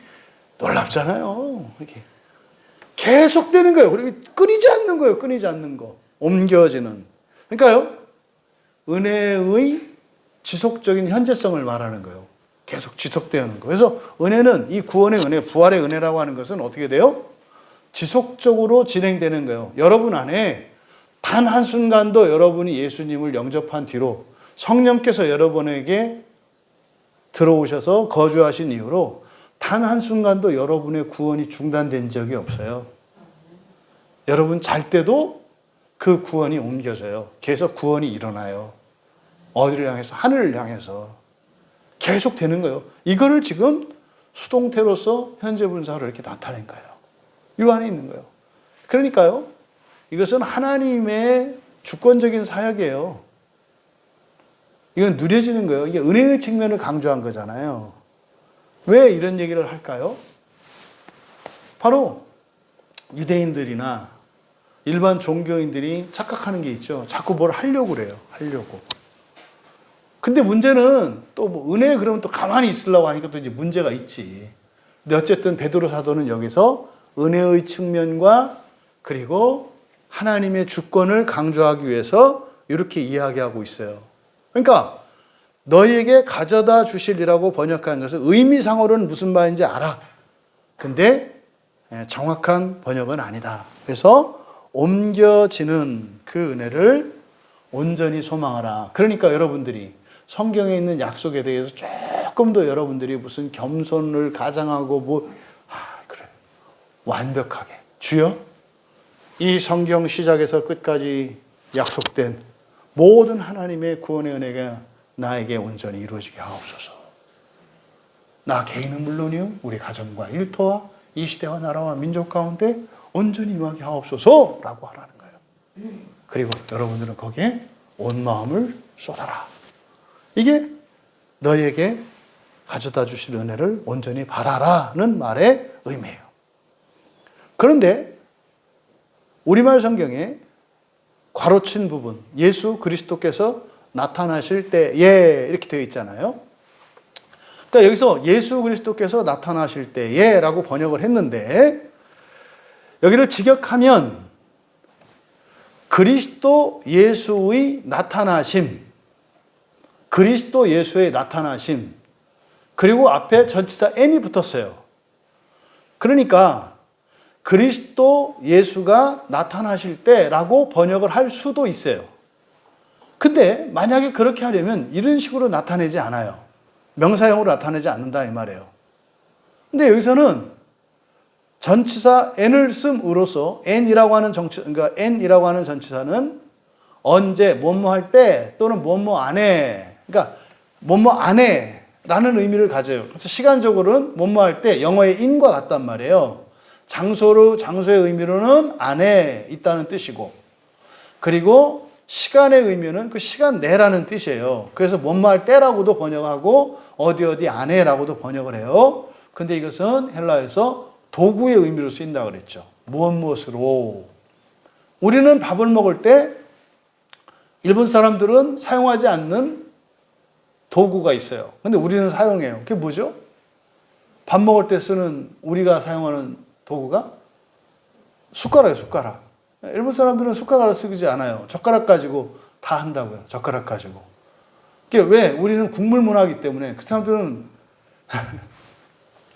놀랍잖아요. 이렇게 계속되는 거예요. 그리고 끊이지 않는 거예요. 끊이지 않는 거. 옮겨지는. 그러니까요. 은혜의 지속적인 현재성을 말하는 거예요. 계속 지속되는 거. 그래서 은혜는 이 구원의 은혜, 부활의 은혜라고 하는 것은 어떻게 돼요? 지속적으로 진행되는 거예요. 여러분 안에 단 한순간도 여러분이 예수님을 영접한 뒤로 성령께서 여러분에게 들어오셔서 거주하신 이후로 단 한순간도 여러분의 구원이 중단된 적이 없어요. 여러분 잘 때도 그 구원이 옮겨져요. 계속 구원이 일어나요. 어디를 향해서? 하늘을 향해서. 계속 되는 거예요. 이거를 지금 수동태로서 현재 분사로 이렇게 나타낸 거예요. 이 안에 있는 거예요. 그러니까요. 이것은 하나님의 주권적인 사역이에요. 이건 누려지는 거예요. 이게 은혜의 측면을 강조한 거잖아요. 왜 이런 얘기를 할까요? 바로 유대인들이나 일반 종교인들이 착각하는 게 있죠. 자꾸 뭘 하려고 그래요. 하려고. 근데 문제는 또 뭐 은혜 그러면 또 가만히 있으려고 하니까 또 이제 문제가 있지. 근데 어쨌든 베드로 사도는 여기서 은혜의 측면과 그리고 하나님의 주권을 강조하기 위해서 이렇게 이야기하고 있어요. 그러니까 너희에게 가져다 주실이라고 번역한 것은 의미상으로는 무슨 말인지 알아. 근데 정확한 번역은 아니다. 그래서 옮겨지는 그 은혜를 온전히 소망하라. 그러니까 여러분들이 성경에 있는 약속에 대해서 조금 더 여러분들이 무슨 겸손을 가장하고 그래. 완벽하게. 주여, 이 성경 시작에서 끝까지 약속된 모든 하나님의 구원의 은혜가 나에게 온전히 이루어지게 하옵소서. 나 개인은 물론이요, 우리 가정과 일터와 이 시대와 나라와 민족 가운데 온전히 임하게 하옵소서 라고 하라는 거예요. 그리고 여러분들은 거기에 온 마음을 쏟아라. 이게 너에게 가져다 주실 은혜를 온전히 바라라는 말의 의미예요. 그런데 우리말 성경에 괄호친 부분, 예수 그리스도께서 나타나실 때에 이렇게 되어 있잖아요. 그러니까 여기서 예수 그리스도께서 나타나실 때에 라고 번역을 했는데 여기를 직역하면 그리스도 예수의 나타나심, 그리스도 예수의 나타나심, 그리고 앞에 전치사 n이 붙었어요. 그러니까 그리스도 예수가 나타나실 때라고 번역을 할 수도 있어요. 근데 만약에 그렇게 하려면 이런 식으로 나타내지 않아요. 명사형으로 나타내지 않는다 이 말이에요. 근데 여기서는 전치사 n을 씀으로써 n이라고 하는 그러니까 n이라고 하는 전치사는 언제, 뭐뭐 할 때 또는 뭐뭐 안 해. 그러니까 뭐뭐 안 해라는 의미를 가져요. 그래서 시간적으로는 뭐뭐 할 때 영어의 in과 같단 말이에요. 장소의 의미로는 안에 있다는 뜻이고, 그리고 시간의 의미는 그 시간 내라는 뜻이에요. 그래서 뭐뭐 할 때라고도 번역하고 어디 안에라고도 번역을 해요. 근데 이것은 헬라에서 도구의 의미로 쓰인다 그랬죠. 무엇으로. 우리는 밥을 먹을 때 일본 사람들은 사용하지 않는 도구가 있어요. 근데 우리는 사용해요. 그게 뭐죠? 밥 먹을 때 쓰는 우리가 사용하는 도구가 숟가락이에요, 숟가락. 일본 사람들은 숟가락을 쓰지 않아요. 젓가락 가지고 다 한다고요. 젓가락 가지고. 그게 왜? 우리는 국물 문화이기 때문에 그 사람들은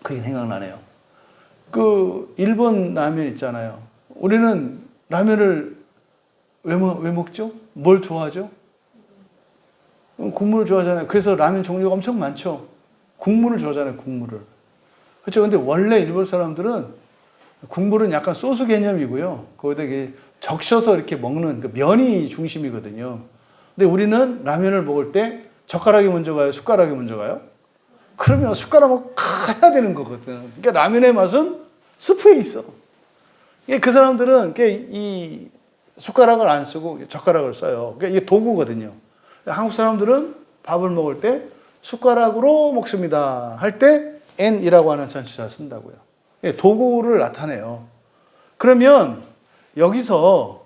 그게 생각나네요. 그 일본 라면 있잖아요. 우리는 라면을 왜 먹죠? 뭘 좋아하죠? 국물을 좋아하잖아요. 그래서 라면 종류가 엄청 많죠. 국물을 좋아하잖아요, 국물을. 그렇죠. 근데 원래 일본 사람들은 국물은 약간 소스 개념이고요. 거기다 적셔서 이렇게 먹는 그 면이 중심이거든요. 근데 우리는 라면을 먹을 때 젓가락이 먼저 가요? 숟가락이 먼저 가요? 그러면 숟가락을 가야 되는 거거든. 그러니까 라면의 맛은 스프에 있어. 그 사람들은 이 숟가락을 안 쓰고 젓가락을 써요. 그러니까 이게 도구거든요. 한국 사람들은 밥을 먹을 때 숟가락으로 먹습니다. 할 때 n이라고 하는 전치사를 쓴다고요. 도구를 나타내요. 그러면 여기서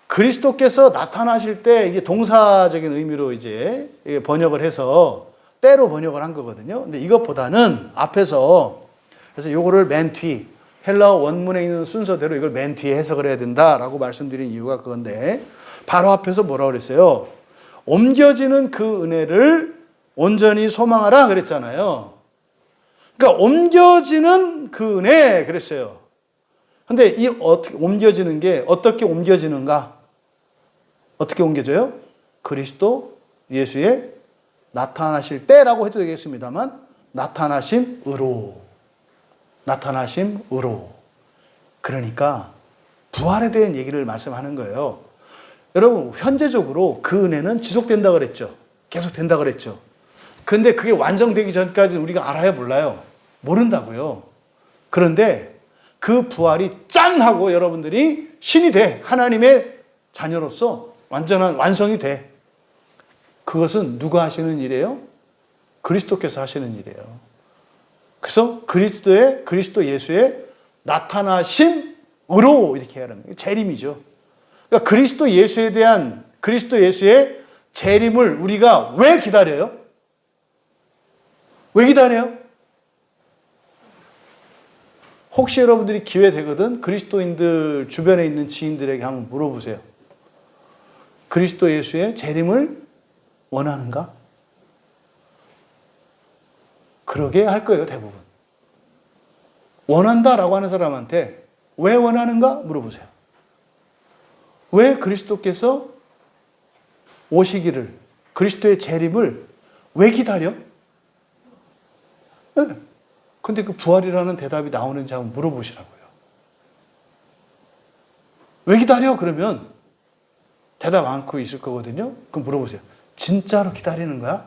그리스도께서 나타나실 때 이게 동사적인 의미로 이제 번역을 해서 때로 번역을 한 거거든요. 근데 이것보다는 앞에서 그래서 요거를 맨 뒤, 헬라어 원문에 있는 순서대로 이걸 맨 뒤에 해석을 해야 된다라고 말씀드린 이유가 그건데, 바로 앞에서 뭐라고 그랬어요? 옮겨지는 그 은혜를 온전히 소망하라 그랬잖아요. 그러니까 옮겨지는 그 은혜 그랬어요. 근데 이 어떻게 옮겨지는 게 어떻게 옮겨지는가? 어떻게 옮겨져요? 그리스도 예수의 나타나실 때라고 해도 되겠습니다만 나타나심으로. 그러니까 부활에 대한 얘기를 말씀하는 거예요. 여러분, 현재적으로 그 은혜는 지속된다 그랬죠. 계속 된다 그랬죠. 근데 그게 완성되기 전까지는 우리가 알아요, 몰라요? 모른다고요. 그런데 그 부활이 짠 하고 여러분들이 신이 돼. 하나님의 자녀로서 완전한 완성이 돼. 그것은 누가 하시는 일이에요? 그리스도께서 하시는 일이에요. 그래서 그리스도 예수의 나타나심으로 이렇게 하는 거예요. 재림이죠. 그러니까 그리스도 예수의 재림을 우리가 왜 기다려요? 왜 기다려요? 혹시 여러분들이 기회 되거든 그리스도인들 주변에 있는 지인들에게 한번 물어보세요. 그리스도 예수의 재림을 원하는가? 그러게 할 거예요, 대부분. 원한다라고 하는 사람한테 왜 원하는가? 물어보세요. 왜 그리스도께서 오시기를, 그리스도의 재림을 왜 기다려? 네. 근데 그 부활이라는 대답이 나오는지 한번 물어보시라고요. 왜 기다려? 그러면 대답 않고 있을 거거든요. 그럼 물어보세요. 진짜로 기다리는 거야?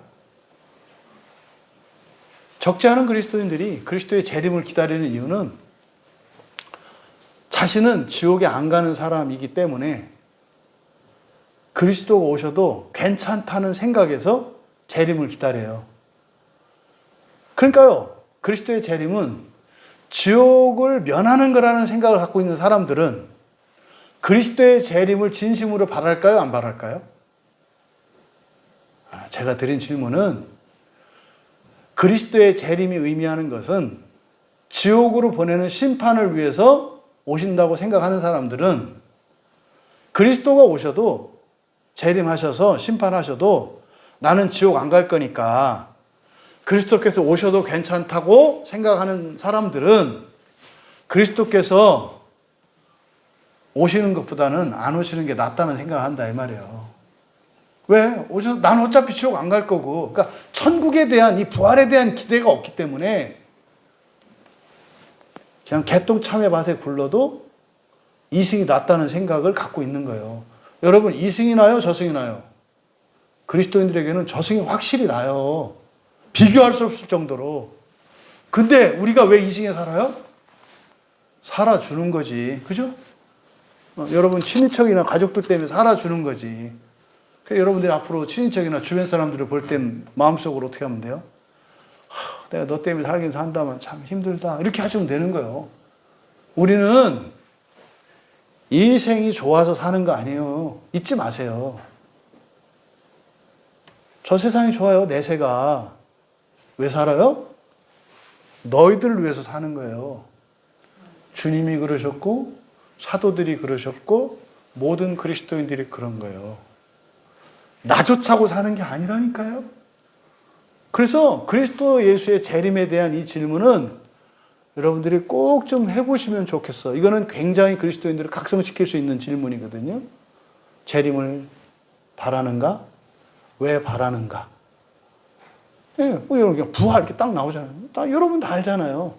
적지 않은 그리스도인들이 그리스도의 재림을 기다리는 이유는 자신은 지옥에 안 가는 사람이기 때문에 그리스도가 오셔도 괜찮다는 생각에서 재림을 기다려요. 그러니까요, 그리스도의 재림은 지옥을 면하는 거라는 생각을 갖고 있는 사람들은 그리스도의 재림을 진심으로 바랄까요? 안 바랄까요? 제가 드린 질문은 그리스도의 재림이 의미하는 것은 지옥으로 보내는 심판을 위해서 오신다고 생각하는 사람들은 그리스도가 오셔도 재림하셔서 심판하셔도 나는 지옥 안 갈 거니까 그리스도께서 오셔도 괜찮다고 생각하는 사람들은 그리스도께서 오시는 것보다는 안 오시는 게 낫다는 생각을 한다 이 말이에요. 왜? 오셔서 나는 어차피 지옥 안 갈 거고. 그러니까 천국에 대한 이 부활에 대한 기대가 없기 때문에 그냥 개똥 참외밭에 굴러도 이승이 낫다는 생각을 갖고 있는 거예요. 여러분, 이승이 나요? 저승이 나요? 그리스도인들에게는 저승이 확실히 나요. 비교할 수 없을 정도로. 근데 우리가 왜 이승에 살아요? 살아주는 거지. 그죠? 여러분, 친인척이나 가족들 때문에 살아주는 거지. 그래서 여러분들이 앞으로 친인척이나 주변 사람들을 볼 땐 마음속으로 어떻게 하면 돼요? 내가 너 때문에 살긴 산다만 참 힘들다. 이렇게 하시면 되는 거예요. 우리는 이 생이 좋아서 사는 거 아니에요. 잊지 마세요. 저 세상이 좋아요. 내 새가. 왜 살아요? 너희들을 위해서 사는 거예요. 주님이 그러셨고 사도들이 그러셨고 모든 그리스도인들이 그런 거예요. 나 좋자고 사는 게 아니라니까요. 그래서 그리스도 예수의 재림에 대한 이 질문은 여러분들이 꼭 좀 해보시면 좋겠어. 이거는 굉장히 그리스도인들을 각성시킬 수 있는 질문이거든요. 재림을 바라는가? 왜 바라는가? 예, 뭐 여러분 부활 이렇게 딱 나오잖아요. 여러분 다 알잖아요.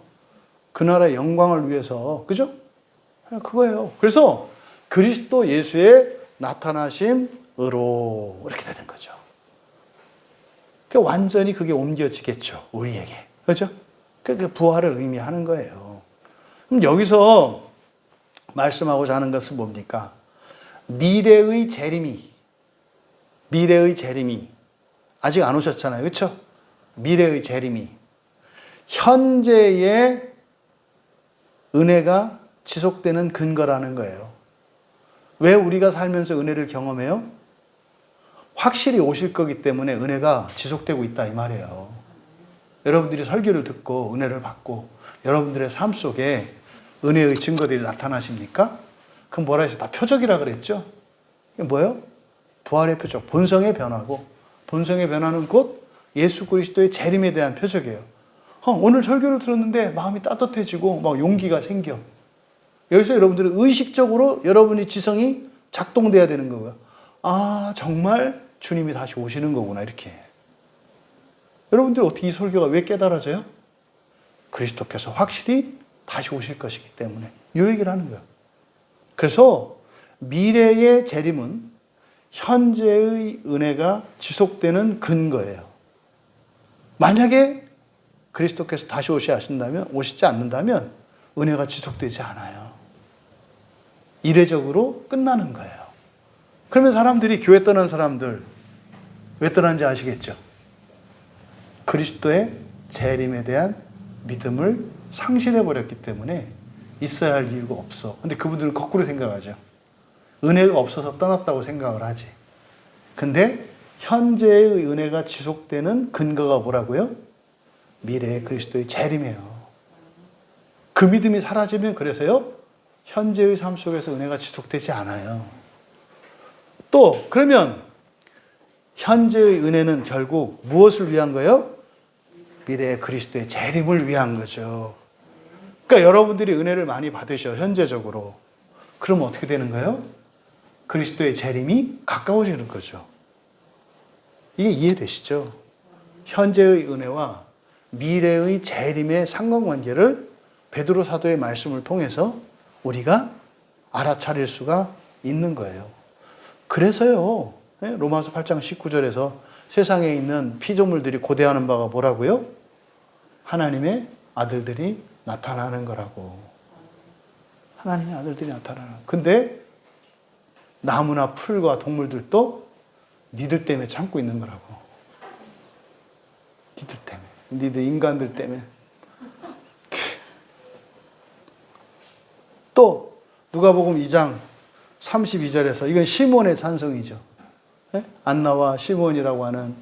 그 나라의 영광을 위해서, 그죠? 그거예요. 그래서 그리스도 예수의 나타나심으로 이렇게 되는 거죠. 완전히 그게 옮겨지겠죠, 우리에게. 그죠? 그 부활을 의미하는 거예요. 그럼 여기서 말씀하고자 하는 것은 뭡니까? 미래의 재림이 아직 안 오셨잖아요. 그렇죠? 미래의 재림이 현재의 은혜가 지속되는 근거라는 거예요. 왜 우리가 살면서 은혜를 경험해요? 확실히 오실 거기 때문에 은혜가 지속되고 있다 이 말이에요. 여러분들이 설교를 듣고 은혜를 받고 여러분들의 삶 속에 은혜의 증거들이 나타나십니까? 그럼 뭐라 해서 다 표적이라 그랬죠? 이게 뭐예요? 부활의 표적, 본성의 변화고 본성의 변화는 곧 예수 그리스도의 재림에 대한 표적이에요. 오늘 설교를 들었는데 마음이 따뜻해지고 막 용기가 생겨. 여기서 여러분들은 의식적으로 여러분의 지성이 작동돼야 되는 거고요. 아, 정말 주님이 다시 오시는 거구나, 이렇게. 여러분들 어떻게 이 설교가 왜 깨달아져요? 그리스도께서 확실히 다시 오실 것이기 때문에 이 얘기를 하는 거예요. 그래서 미래의 재림은 현재의 은혜가 지속되는 근거예요. 만약에 그리스도께서 다시 오시지 않는다면 은혜가 지속되지 않아요. 이례적으로 끝나는 거예요. 그러면 사람들이 교회 떠난 사람들 왜 떠난지 아시겠죠? 그리스도의 재림에 대한 믿음을 상실해버렸기 때문에 있어야 할 이유가 없어. 근데 그분들은 거꾸로 생각하죠. 은혜가 없어서 떠났다고 생각을 하지. 근데 현재의 은혜가 지속되는 근거가 뭐라고요? 미래의 그리스도의 재림이에요. 그 믿음이 사라지면 그래서요, 현재의 삶 속에서 은혜가 지속되지 않아요. 또 그러면 현재의 은혜는 결국 무엇을 위한 거예요? 미래의 그리스도의 재림을 위한 거죠. 그러니까 여러분들이 은혜를 많이 받으셔, 현재적으로. 그러면 어떻게 되는 거예요? 그리스도의 재림이 가까워지는 거죠. 이게 이해되시죠? 현재의 은혜와 미래의 재림의 상관관계를 베드로 사도의 말씀을 통해서 우리가 알아차릴 수가 있는 거예요. 그래서요, 로마서 8장 19절에서 세상에 있는 피조물들이 고대하는 바가 뭐라고요? 하나님의 아들들이 나타나는 거라고. 하나님의 아들들이 나타나는. 근데 나무나 풀과 동물들도 니들 때문에 참고 있는 거라고. 니들 때문에. 니들 인간들 때문에. 또 누가복음 2장 32절에서 이건 시몬의 찬송이죠. 안나와 시몬이라고 하는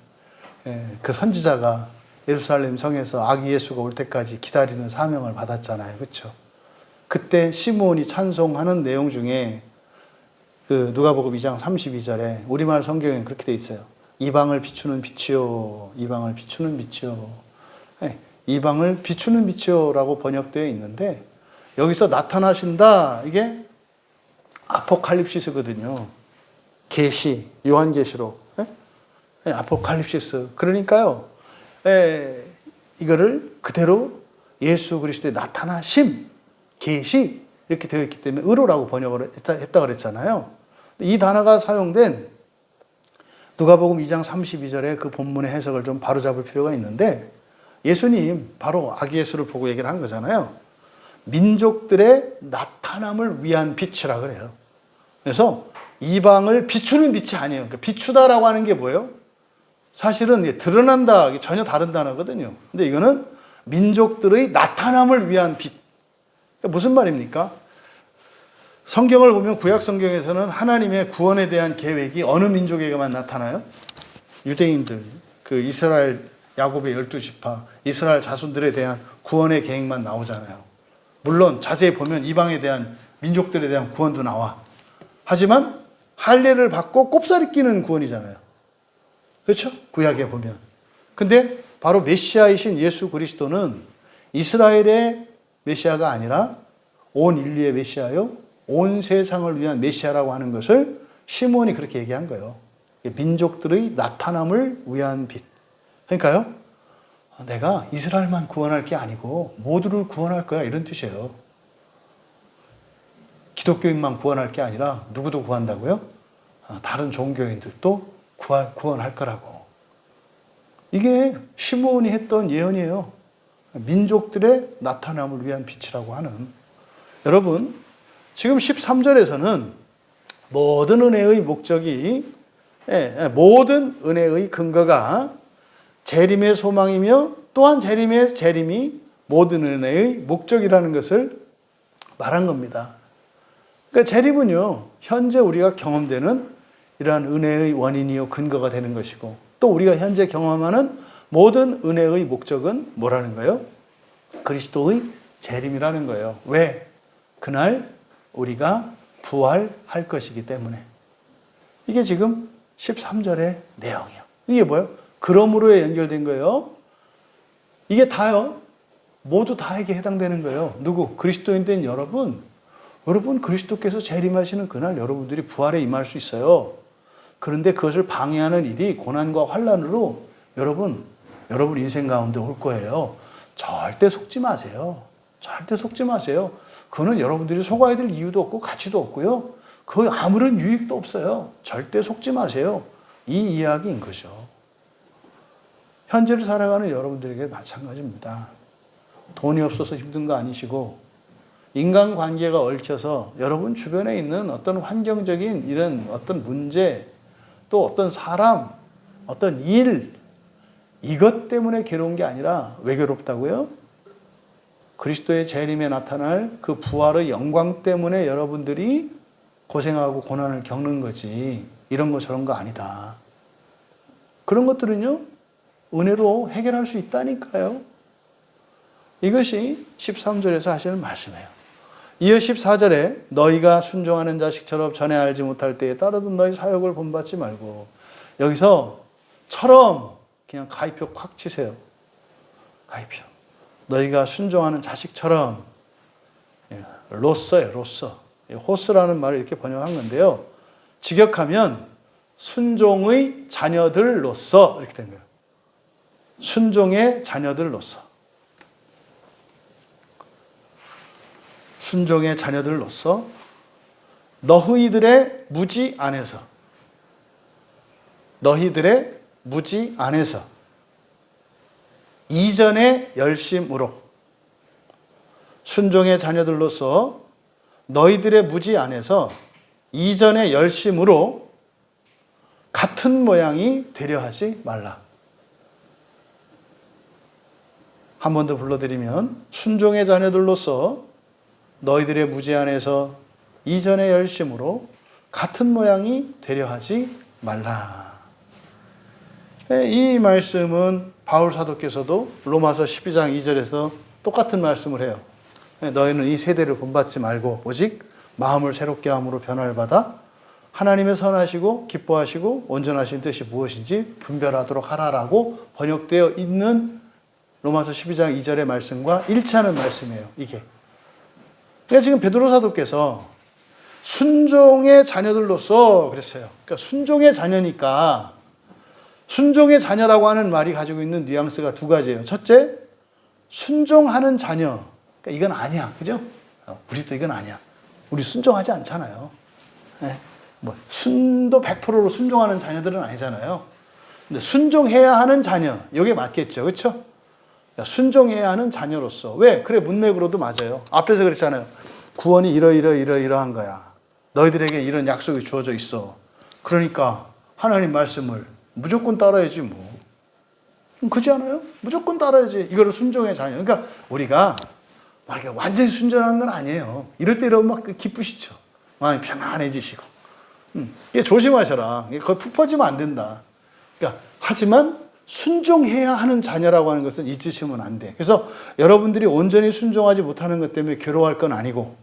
그 선지자가 예루살렘 성에서 아기 예수가 올 때까지 기다리는 사명을 받았잖아요. 그렇죠? 그때 시몬이 찬송하는 내용 중에 그 누가복음 2장 32절에 우리말 성경에 그렇게 돼 있어요. 이방을 비추는 빛이요, 이방을 비추는 빛이요. 이방을 비추는 빛이요라고 번역되어 있는데 여기서 나타나신다, 이게 아포칼립시스거든요. 계시, 요한계시록, 아포칼립시스. 그러니까요, 이거를 그대로 예수 그리스도의 나타나심, 계시 이렇게 되어 있기 때문에 의로라고 번역을 했다 그랬잖아요. 이 단어가 사용된 누가복음 2장 32절에 그 본문의 해석을 좀 바로잡을 필요가 있는데, 예수님 바로 아기 예수를 보고 얘기를 한 거잖아요. 민족들의 나타남을 위한 빛이라 그래요. 그래서 이방을 비추는 빛이 아니에요. 그러니까 비추다라고 하는 게 뭐예요? 사실은 드러난다, 전혀 다른 단어거든요. 근데 이거는 민족들의 나타남을 위한 빛. 그러니까 무슨 말입니까? 성경을 보면 구약 성경에서는 하나님의 구원에 대한 계획이 어느 민족에게만 나타나요? 유대인들, 그 이스라엘 야곱의 12지파, 이스라엘 자손들에 대한 구원의 계획만 나오잖아요. 물론 자세히 보면 이방에 대한 민족들에 대한 구원도 나와. 하지만 할례를 받고 꼽사리 끼는 구원이잖아요. 그렇죠? 구약에 보면. 근데 바로 메시아이신 예수 그리스도는 이스라엘의 메시아가 아니라 온 인류의 메시아요, 온 세상을 위한 메시아라고 하는 것을 시몬이 그렇게 얘기한 거예요. 민족들의 나타남을 위한 빛. 그러니까요, 내가 이스라엘만 구원할 게 아니고 모두를 구원할 거야, 이런 뜻이에요. 기독교인만 구원할 게 아니라 누구도 구한다고요? 다른 종교인들도 구원할 거라고. 이게 시므온이 했던 예언이에요. 민족들의 나타남을 위한 빛이라고 하는. 여러분, 지금 13절에서는 모든 은혜의 목적이, 모든 은혜의 근거가 재림의 소망이며 또한 재림이 모든 은혜의 목적이라는 것을 말한 겁니다. 그러니까 재림은요, 현재 우리가 경험되는 이러한 은혜의 원인이요 근거가 되는 것이고, 또 우리가 현재 경험하는 모든 은혜의 목적은 뭐라는 거예요? 그리스도의 재림이라는 거예요. 왜? 그날 우리가 부활할 것이기 때문에. 이게 지금 13절의 내용이에요. 이게 뭐예요? 그러므로에 연결된 거예요. 이게 다요, 모두 다에게 해당되는 거예요. 누구? 그리스도인 된 여러분 그리스도께서 재림하시는 그날 여러분들이 부활에 임할 수 있어요. 그런데 그것을 방해하는 일이 고난과 환난으로 여러분 인생 가운데 올 거예요. 절대 속지 마세요. 절대 속지 마세요. 그거는 여러분들이 속아야 될 이유도 없고 가치도 없고요. 그 아무런 유익도 없어요. 절대 속지 마세요. 이 이야기인 거죠. 현재를 살아가는 여러분들에게 마찬가지입니다. 돈이 없어서 힘든 거 아니시고, 인간관계가 얽혀서 여러분 주변에 있는 어떤 환경적인 이런 어떤 문제, 또 어떤 사람, 어떤 일, 이것 때문에 괴로운 게 아니라 왜 괴롭다고요? 그리스도의 재림에 나타날 그 부활의 영광 때문에 여러분들이 고생하고 고난을 겪는 거지, 이런 거 저런 거 아니다. 그런 것들은요, 은혜로 해결할 수 있다니까요. 이것이 13절에서 하시는 말씀이에요. 이어 14절에 너희가 순종하는 자식처럼 전에 알지 못할 때에 따르던 너희 사역을 본받지 말고, 여기서 처럼 그냥 가위표 콱 치세요. 가위표. 너희가 순종하는 자식처럼, 로서예요, 로서. 호스라는 말을 이렇게 번역한 건데요. 직역하면 순종의 자녀들로서 이렇게 된 거예요. 순종의 자녀들로서. 순종의 자녀들로서 너희들의 무지 안에서, 너희들의 무지 안에서 이전의 열심으로, 순종의 자녀들로서 너희들의 무지 안에서 이전의 열심으로 같은 모양이 되려 하지 말라. 한 번 더 불러드리면, 순종의 자녀들로서 너희들의 무지 안에서 이전의 열심으로 같은 모양이 되려 하지 말라. 이 말씀은 바울 사도께서도 로마서 12장 2절에서 똑같은 말씀을 해요. 너희는 이 세대를 본받지 말고 오직 마음을 새롭게 함으로 변화를 받아 하나님의 선하시고 기뻐하시고 온전하신 뜻이 무엇인지 분별하도록 하라라고 번역되어 있는 로마서 12장 2절의 말씀과 일치하는 말씀이에요. 이게. 그러니까 지금 베드로 사도께서 순종의 자녀들로서 그랬어요. 그러니까 순종의 자녀니까, 순종의 자녀라고 하는 말이 가지고 있는 뉘앙스가 두 가지예요. 첫째, 순종하는 자녀. 그러니까 이건 아니야. 그죠? 우리도 이건 아니야. 우리 순종하지 않잖아요. 네? 뭐 순도 100%로 순종하는 자녀들은 아니잖아요. 근데 순종해야 하는 자녀, 이게 맞겠죠. 그렇죠? 순종해야 하는 자녀로서. 왜? 그래, 문맥으로도 맞아요. 앞에서 그랬잖아요. 구원이 이러한 거야. 너희들에게 이런 약속이 주어져 있어. 그러니까 하나님 말씀을 무조건 따라야지 뭐. 그렇지 않아요? 무조건 따라야지. 이거를 순종의 자녀. 그러니까 우리가 막 이렇게 완전히 순종하는 건 아니에요. 이럴 때 이러면 막 기쁘시죠. 마음이 편안해지시고. 이게 조심하셔라. 거의 푹 퍼지면 안 된다. 그러니까 하지만 순종해야 하는 자녀라고 하는 것은 잊으시면 안 돼. 그래서 여러분들이 온전히 순종하지 못하는 것 때문에 괴로워할 건 아니고,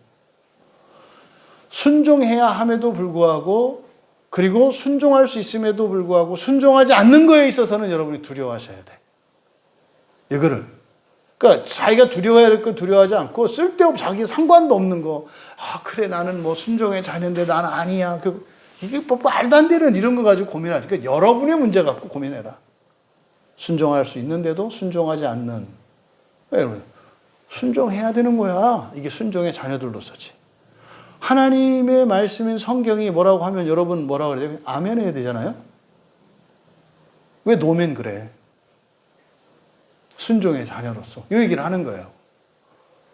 순종해야 함에도 불구하고, 그리고 순종할 수 있음에도 불구하고 순종하지 않는 거에 있어서는 여러분이 두려워하셔야 돼. 이거를. 그러니까 자기가 두려워해야 될 거 두려워하지 않고, 쓸데없고 자기 상관도 없는 거. 아, 그래, 나는 뭐 순종의 자녀인데 나는 아니야. 이게 뭐 말도 안 되는 이런 거 가지고 고민하지. 그러니까 여러분의 문제 갖고 고민해라. 순종할 수 있는데도 순종하지 않는. 여러분, 순종해야 되는 거야. 이게 순종의 자녀들로서지. 하나님의 말씀인 성경이 뭐라고 하면 여러분 뭐라고 그래야 돼요? 아멘 해야 되잖아요? 왜 노면 그래? 순종의 자녀로서. 이 얘기를 하는 거예요.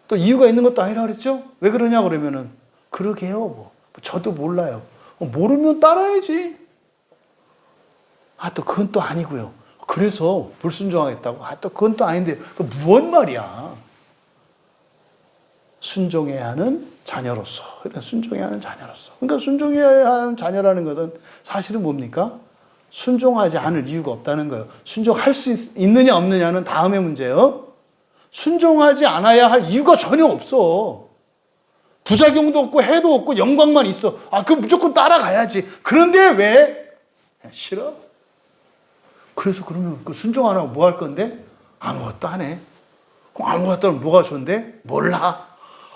또 이유가 있는 것도 아니라 그랬죠? 왜 그러냐 그러면은, 그러게요. 뭐. 저도 몰라요. 모르면 따라야지. 아, 또 그건 또 아니고요. 그래서 불순종하겠다고. 아, 또 그건 또 아닌데. 무언 말이야. 순종해야 하는 자녀로서. 순종해야 하는 자녀로서. 그러니까 순종해야 하는 자녀라는 것은 사실은 뭡니까? 순종하지 않을 이유가 없다는 거예요. 순종할 수 있느냐 없느냐는 다음의 문제예요. 순종하지 않아야 할 이유가 전혀 없어. 부작용도 없고 해도 없고 영광만 있어. 아, 그럼 무조건 따라가야지. 그런데 왜? 싫어? 그래서 그러면 그 순종 안 하고 뭐 할 건데? 아무것도 안 해. 그럼 아무것도 하면 뭐가 좋은데? 몰라.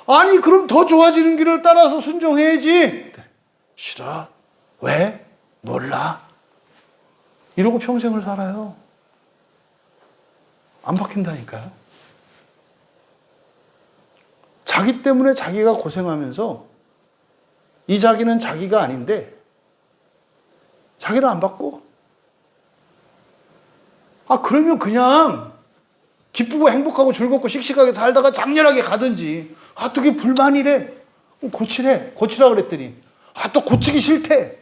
아니, 그럼 더 좋아지는 길을 따라서 순종해야지. 싫어. 왜? 몰라. 이러고 평생을 살아요. 안 바뀐다니까요. 자기 때문에 자기가 고생하면서 이 자기는 자기가 아닌데 자기는 안 바꿔. 아, 그러면 그냥 기쁘고 행복하고 즐겁고 씩씩하게 살다가 장렬하게 가든지. 아, 또 그게 불만이래. 고치래. 고치라 그랬더니. 아, 또 고치기 싫대.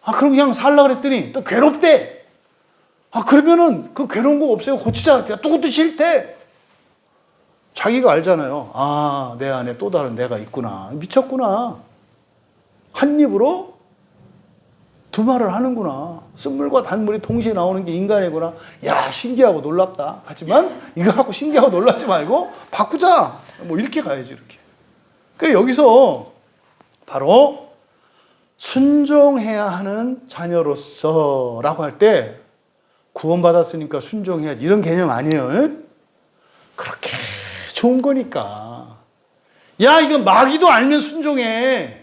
아, 그럼 그냥 살라 그랬더니 또 괴롭대. 아, 그러면은 그 괴로운 거 없애고 고치자. 또 그것도 싫대. 자기가 알잖아요. 아, 내 안에 또 다른 내가 있구나. 미쳤구나. 한 입으로 두 말을 하는구나. 쓴물과 단물이 동시에 나오는 게 인간이구나. 야, 신기하고 놀랍다. 하지만 이거 갖고 신기하고 놀라지 말고 바꾸자. 뭐 이렇게 가야지, 이렇게. 그러니까 여기서 바로 순종해야 하는 자녀로서라고 할 때 구원받았으니까 순종해야지 이런 개념 아니에요. 에? 그렇게 좋은 거니까. 야, 이거 마귀도 알면 순종해.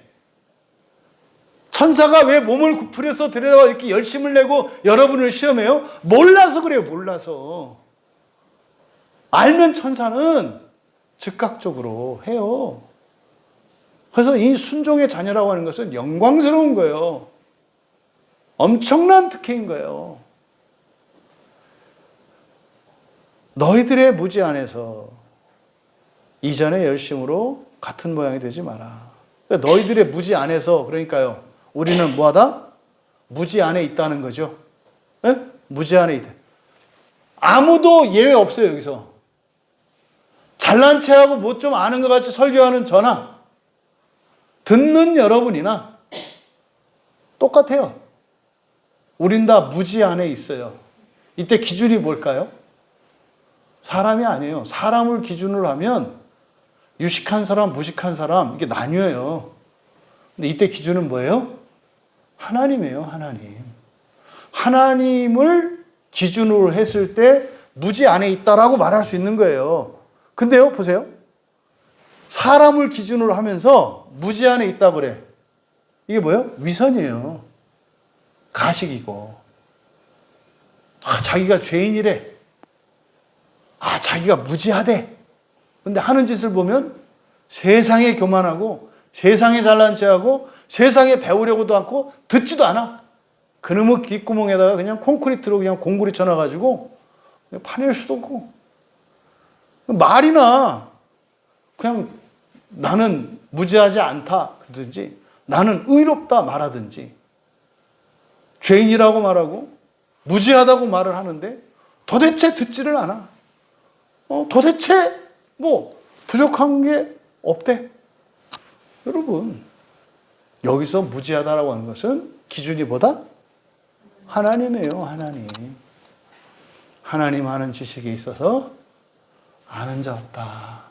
천사가 왜 몸을 구부려서 들여다 이렇게 열심을 내고 여러분을 시험해요? 몰라서 그래요, 몰라서. 알면 천사는 즉각적으로 해요. 그래서 이 순종의 자녀라고 하는 것은 영광스러운 거예요. 엄청난 특혜인 거예요. 너희들의 무지 안에서 이전의 열심으로 같은 모양이 되지 마라. 그러니까 너희들의 무지 안에서, 그러니까요, 우리는 뭐하다? 무지 안에 있다는 거죠. 에? 무지 안에 있다. 아무도 예외 없어요, 여기서. 잘난 체하고 뭐 좀 아는 것 같이 설교하는 저나 듣는 여러분이나 똑같아요. 우린 다 무지 안에 있어요. 이때 기준이 뭘까요? 사람이 아니에요. 사람을 기준으로 하면 유식한 사람, 무식한 사람 이게 나뉘어요. 근데 이때 기준은 뭐예요? 하나님이에요, 하나님. 하나님을 기준으로 했을 때 무지 안에 있다라고 말할 수 있는 거예요. 근데요, 보세요. 사람을 기준으로 하면서 무지 안에 있다 그래. 이게 뭐예요? 위선이에요. 가식이고. 아, 자기가 죄인이래. 아, 자기가 무지하대. 근데 하는 짓을 보면 세상에 교만하고 세상에 잘난 체하고 세상에 배우려고도 않고 듣지도 않아. 그놈의 귓구멍에다가 그냥 콘크리트로 그냥 공구리 쳐놔가지고 파낼 수도 없고 말이나 그냥 나는 무지하지 않다 그러든지 나는 의롭다 말하든지 죄인이라고 말하고 무지하다고 말을 하는데 도대체 듣지를 않아. 도대체 뭐 부족한 게 없대. 여러분 여기서 무지하다라고 하는 것은 기준이 뭐다? 하나님이에요. 하나님. 하나님 아는 지식에 있어서 아는 자 없다.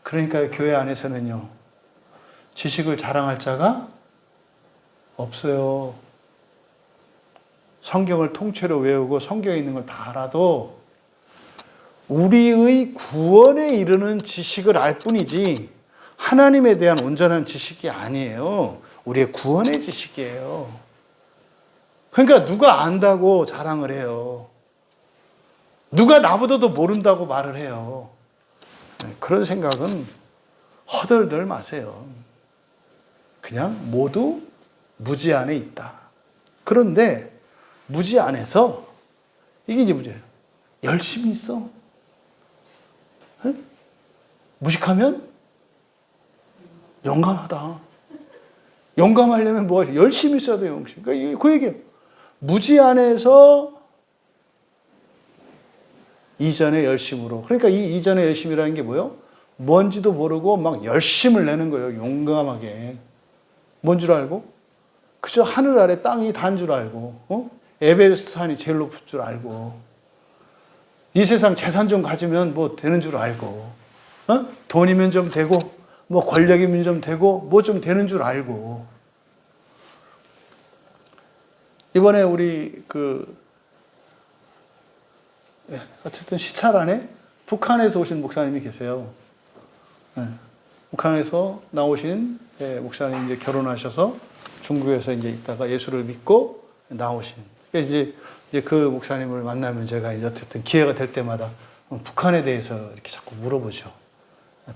그러니까 교회 안에서는요 지식을 자랑할 자가 없어요. 성경을 통째로 외우고 성경에 있는 걸 다 알아도 우리의 구원에 이르는 지식을 알 뿐이지 하나님에 대한 온전한 지식이 아니에요. 우리의 구원의 지식이에요. 그러니까 누가 안다고 자랑을 해요. 누가 나보다도 모른다고 말을 해요. 그런 생각은 허덜덜 마세요. 그냥 모두 무지 안에 있다. 그런데 무지 안에서 이게 이제 문제예요. 열심히 있어. 에? 무식하면 용감하다. 용감하려면 뭐가 열심히 있어야 돼요. 그러니까 그 얘기예요. 무지 안에서 이전의 열심으로. 그러니까 이 이전의 열심이라는 게 뭐예요? 뭔지도 모르고 막 열심을 내는 거예요. 용감하게. 뭔 줄 알고? 그저 하늘 아래 땅이 단 줄 알고, 에베레스트 산이 제일 높을 줄 알고, 이 세상 재산 좀 가지면 뭐 되는 줄 알고, 돈이면 좀 되고, 뭐 권력이면 좀 되고, 뭐 좀 되는 줄 알고. 이번에 우리 어쨌든 시찰 안에 북한에서 오신 목사님이 계세요. 북한에서 나오신 목사님 이제 결혼하셔서 중국에서 이제 있다가 예수를 믿고 나오신. 이제 그 목사님을 만나면 제가 이제 어쨌든 기회가 될 때마다 북한에 대해서 이렇게 자꾸 물어보죠.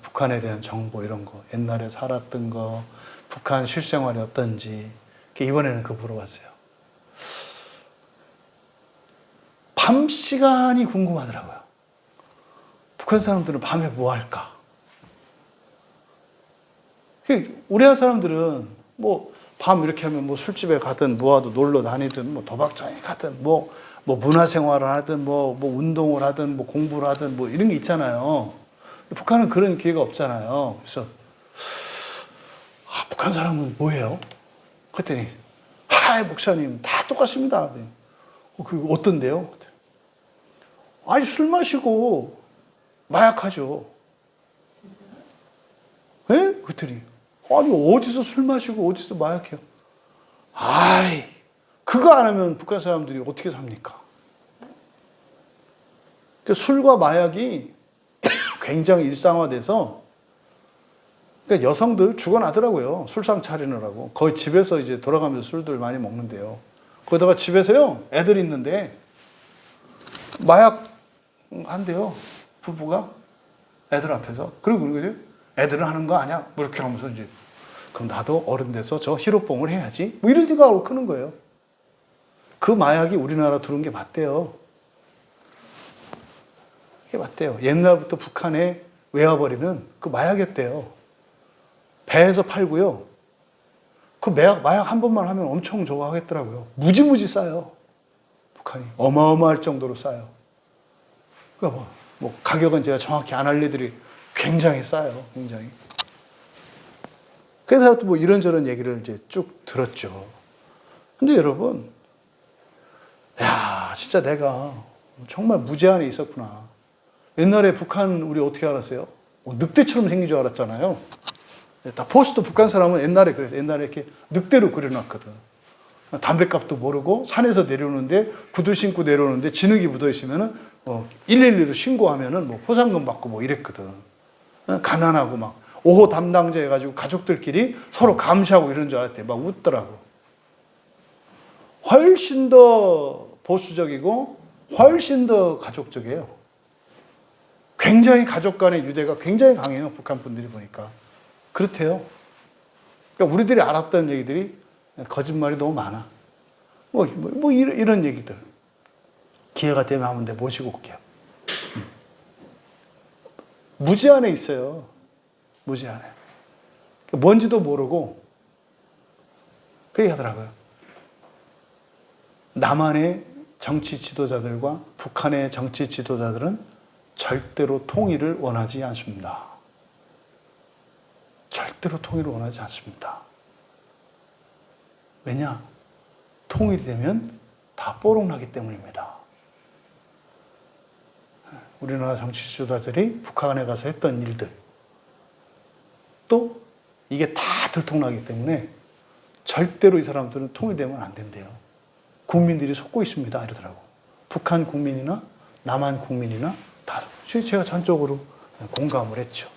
북한에 대한 정보 이런 거, 옛날에 살았던 거, 북한 실생활이 어떤지. 이번에는 그거 물어봤어요. 밤 시간이 궁금하더라고요. 북한 사람들은 밤에 뭐 할까? 우리나라 사람들은 뭐 밤 이렇게 하면 뭐 술집에 가든 뭐하도 놀러 다니든 뭐 도박장에 가든 뭐 문화생활을 하든 뭐 운동을 하든 뭐 공부를 하든 뭐 이런 게 있잖아요. 북한은 그런 기회가 없잖아요. 그래서 북한 사람은 뭐예요? 그랬더니 목사님 다 똑같습니다. 그 어떤데요? 아니 술 마시고 마약하죠. 예? 그랬더니 아니 어디서 술 마시고 어디서 마약해요? 그거 안 하면 북한 사람들이 어떻게 삽니까? 그러니까 술과 마약이 굉장히 일상화돼서 그러니까 여성들 죽어나더라고요. 술상 차리느라고. 거의 집에서 이제 돌아가면서 술들 많이 먹는데요. 거기다가 집에서요, 애들 있는데 마약 한대요. 부부가 애들 앞에서. 그리고 애들은 하는 거 아니야? 뭐 이렇게 하면서 이제 그럼 나도 어른 돼서 저 히로뽕을 해야지. 뭐 이런 생각을 크는 거예요. 그 마약이 우리나라 들어온 게 맞대요. 이게 맞대요. 옛날부터 북한에 외화벌이는 그 마약이었대요. 배에서 팔고요. 그 마약 한 번만 하면 엄청 저거 하겠더라고요. 무지무지 싸요. 북한이. 어마어마할 정도로 싸요. 그러니까 뭐 가격은 제가 정확히 안 알려드리 굉장히 싸요. 굉장히. 그래서 또 뭐 이런저런 얘기를 이제 쭉 들었죠. 근데 여러분, 진짜 내가 정말 무제한에 있었구나. 옛날에 북한 우리 어떻게 알았어요? 늑대처럼 생긴 줄 알았잖아요. 다 포스도 북한 사람은 옛날에 그래요. 옛날에 이렇게 늑대로 그려놨거든. 담뱃값도 모르고 산에서 내려오는데 구두 신고 내려오는데 진흙이 묻어 있으면은 112로 신고하면은 뭐 포상금 받고 뭐 이랬거든. 가난하고 막 5호 담당자 해가지고 가족들끼리 서로 감시하고 이런 줄 알았대. 막 웃더라고. 훨씬 더 보수적이고 훨씬 더 가족적이에요. 굉장히 가족 간의 유대가 굉장히 강해요. 북한 분들이 보니까. 그렇대요. 그러니까 우리들이 알았던 얘기들이 거짓말이 너무 많아. 이런 얘기들. 기회가 되면 한번 내 모시고 올게요. 무제한에 있어요. 무제한에. 뭔지도 모르고 그 얘기하더라고요. 남한의 정치 지도자들과 북한의 정치 지도자들은 절대로 통일을 원하지 않습니다. 절대로 통일을 원하지 않습니다. 왜냐? 통일이 되면 다 뽀록나기 때문입니다. 우리나라 정치 지도자들이 북한에 가서 했던 일들, 또 이게 다 들통나기 때문에 절대로 이 사람들은 통일되면 안 된대요. 국민들이 속고 있습니다. 이러더라고. 북한 국민이나 남한 국민이나 다. 제가 전적으로 공감을 했죠.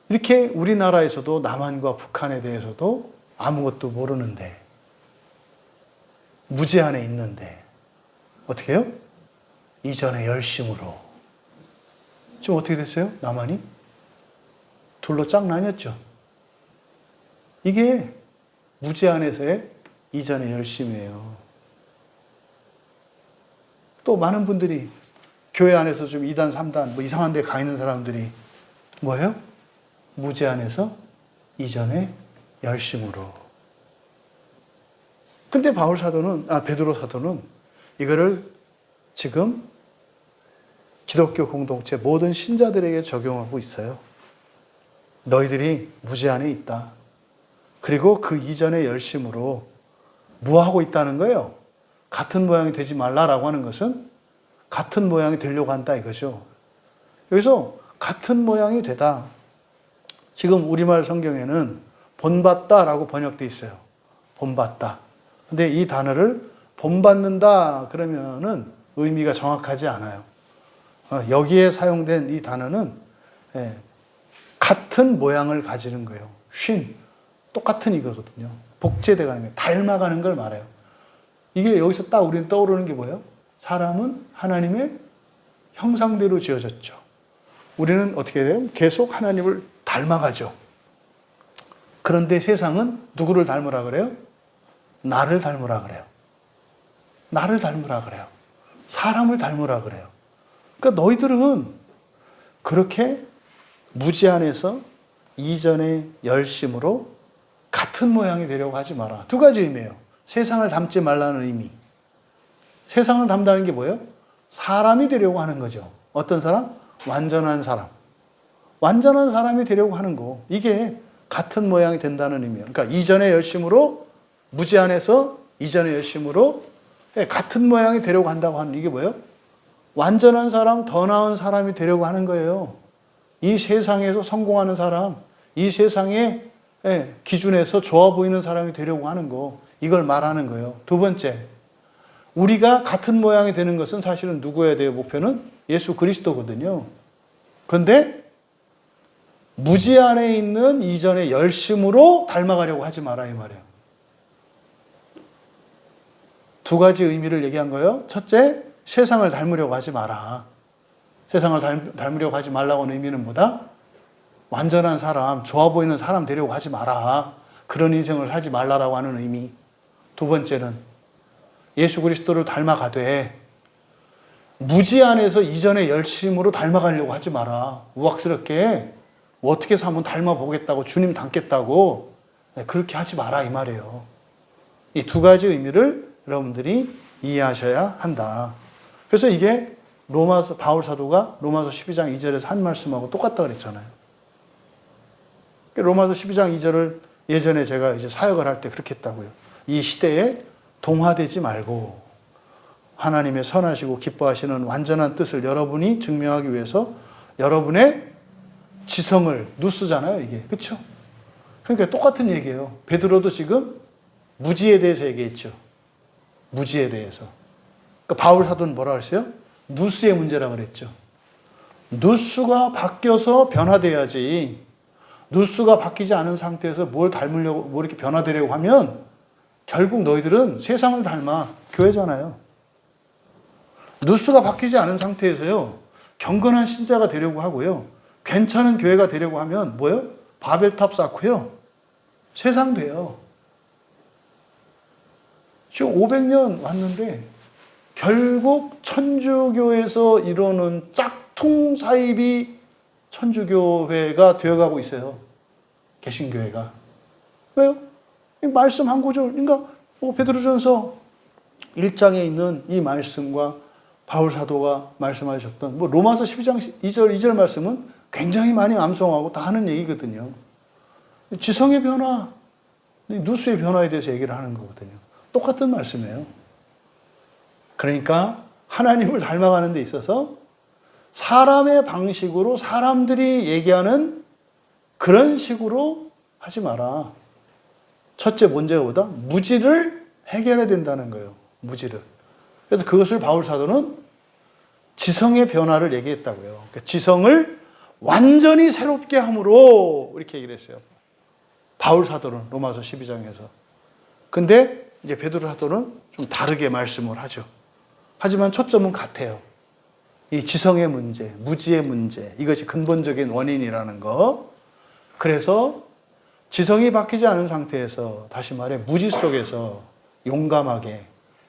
이렇게 우리나라에서도 남한과 북한에 대해서도 아무것도 모르는데, 무제한에 있는데, 어떻게 해요? 이전의 열심으로. 지금 어떻게 됐어요? 남한이? 둘로 쫙 나뉘었죠. 이게 무제한에서의 이전의 열심이에요. 또 많은 분들이 교회 안에서 좀 2단, 3단, 이상한 데 가 있는 사람들이 뭐예요? 무제한에서 이전의 열심으로. 근데 베드로 사도는 이거를 지금 기독교 공동체 모든 신자들에게 적용하고 있어요. 너희들이 무제한에 있다. 그리고 그 이전의 열심으로 뭐 하고 있다는 거예요? 같은 모양이 되지 말라라고 하는 것은 같은 모양이 되려고 한다 이거죠. 여기서 같은 모양이 되다. 지금 우리말 성경에는 본받다라고 번역되어 있어요. 본받다. 근데 이 단어를 본받는다 그러면은 의미가 정확하지 않아요. 여기에 사용된 이 단어는 같은 모양을 가지는 거예요. 똑같은 이거거든요. 복제돼가는 거예요. 닮아가는 걸 말해요. 이게 여기서 딱 우리는 떠오르는 게 뭐예요? 사람은 하나님의 형상대로 지어졌죠. 우리는 어떻게 돼요? 계속 하나님을 닮아가죠. 그런데 세상은 누구를 닮으라 그래요? 나를 닮으라 그래요. 나를 닮으라 그래요. 사람을 닮으라 그래요. 그러니까 너희들은 그렇게 무제한에서 이전의 열심으로 같은 모양이 되려고 하지 마라. 두 가지 의미예요. 세상을 닮지 말라는 의미. 세상을 닮다는 게 뭐예요? 사람이 되려고 하는 거죠. 어떤 사람? 완전한 사람. 완전한 사람이 되려고 하는 거. 이게 같은 모양이 된다는 의미예요. 그러니까 이전의 열심으로, 무제한에서 이전의 열심으로 같은 모양이 되려고 한다고 하는 이게 뭐예요? 완전한 사람, 더 나은 사람이 되려고 하는 거예요. 이 세상에서 성공하는 사람, 이 세상의 기준에서 좋아 보이는 사람이 되려고 하는 거. 이걸 말하는 거예요. 두 번째, 우리가 같은 모양이 되는 것은 사실은 누구에 대해 목표는 예수 그리스도거든요. 그런데 무제한에 있는 이전의 열심으로 닮아가려고 하지 마라 이 말이에요. 두 가지 의미를 얘기한 거예요. 첫째, 세상을 닮으려고 하지 마라. 세상을 닮으려고 하지 말라고 하는 의미는 뭐다? 완전한 사람, 좋아 보이는 사람 되려고 하지 마라. 그런 인생을 하지 말라라고 하는 의미. 두 번째는 예수 그리스도를 닮아가되 무제한에서 이전의 열심으로 닮아가려고 하지 마라. 우악스럽게 어떻게 해서 한번 닮아보겠다고, 주님 닮겠다고 그렇게 하지 마라 이 말이에요. 이 두 가지 의미를 여러분들이 이해하셔야 한다. 그래서 이게 바울 사도가 로마서 12장 2절에서 한 말씀하고 똑같다 그랬잖아요. 로마서 12장 2절을 예전에 제가 이제 사역을 할 때 그렇게 했다고요. 이 시대에 동화되지 말고 하나님의 선하시고 기뻐하시는 완전한 뜻을 여러분이 증명하기 위해서 여러분의 지성을 누쓰잖아요, 이게. 그렇죠? 그러니까 똑같은 얘기예요. 베드로도 지금 무지에 대해서 얘기했죠. 무지에 대해서. 그러니까 바울 사도는 뭐라 그랬어요? 누스의 문제라고 그랬죠. 누스가 바뀌어서 변화돼야지. 누스가 바뀌지 않은 상태에서 뭘 닮으려고, 뭐 이렇게 변화되려고 하면 결국 너희들은 세상을 닮아. 교회잖아요. 누스가 바뀌지 않은 상태에서요. 경건한 신자가 되려고 하고요. 괜찮은 교회가 되려고 하면 뭐요? 바벨탑 쌓고요. 세상 돼요. 지금 500년 왔는데 결국 천주교에서 이루는 짝퉁 사입이 천주교회가 되어가고 있어요. 개신교회가. 왜요? 말씀 한 구절, 그러니까 베드로전서 1장에 있는 이 말씀과 바울 사도가 말씀하셨던 로마서 12장 2절 말씀은 굉장히 많이 암송하고 다 하는 얘기거든요. 지성의 변화, 누수의 변화에 대해서 얘기를 하는 거거든요. 똑같은 말씀이에요. 그러니까 하나님을 닮아가는 데 있어서 사람의 방식으로 사람들이 얘기하는 그런 식으로 하지 마라. 첫째 문제가 뭐다? 무지를 해결해야 된다는 거예요. 무지를. 그래서 그것을 바울 사도는 지성의 변화를 얘기했다고요. 그러니까 지성을 완전히 새롭게 함으로 이렇게 얘기를 했어요. 바울 사도는 로마서 12장에서. 근데 이제 베드로 사도는 좀 다르게 말씀을 하죠. 하지만 초점은 같아요. 이 지성의 문제, 무지의 문제, 이것이 근본적인 원인이라는 거. 그래서 지성이 바뀌지 않은 상태에서 다시 말해 무지 속에서 용감하게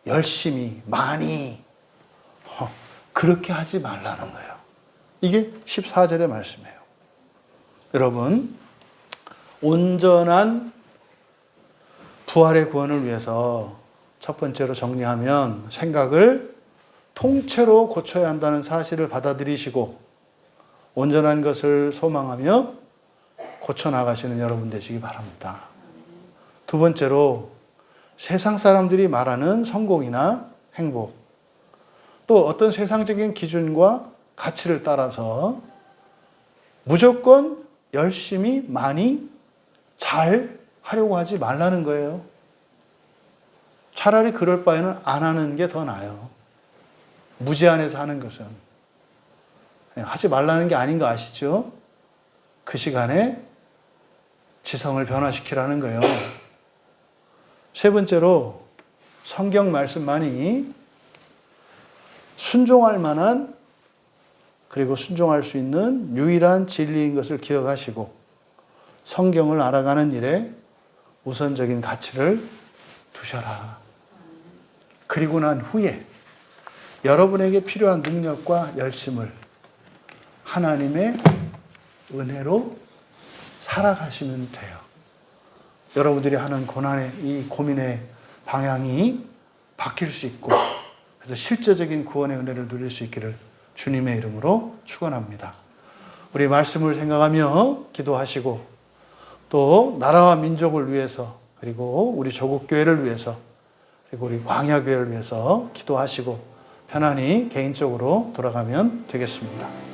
열심히 많이 그렇게 하지 말라는 거예요. 이게 14절의 말씀이에요. 여러분, 온전한 부활의 구원을 위해서 첫 번째로 정리하면 생각을 통째로 고쳐야 한다는 사실을 받아들이시고 온전한 것을 소망하며 고쳐나가시는 여러분 되시기 바랍니다. 두 번째로 세상 사람들이 말하는 성공이나 행복, 또 어떤 세상적인 기준과 가치를 따라서 무조건 열심히 많이 잘 하려고 하지 말라는 거예요. 차라리 그럴 바에는 안 하는 게 더 나아요. 무지 안에서 하는 것은. 하지 말라는 게 아닌 거 아시죠? 그 시간에 지성을 변화시키라는 거예요. 세 번째로 성경 말씀만이 순종할 만한 그리고 순종할 수 있는 유일한 진리인 것을 기억하시고 성경을 알아가는 일에 우선적인 가치를 두셔라. 그리고 난 후에 여러분에게 필요한 능력과 열심을 하나님의 은혜로 살아가시면 돼요. 여러분들이 하는 이 고민의 방향이 바뀔 수 있고 그래서 실제적인 구원의 은혜를 누릴 수 있기를 주님의 이름으로 축원합니다. 우리 말씀을 생각하며 기도하시고 또 나라와 민족을 위해서 그리고 우리 조국교회를 위해서 그리고 우리 광야교회를 위해서 기도하시고 편안히 개인적으로 돌아가면 되겠습니다.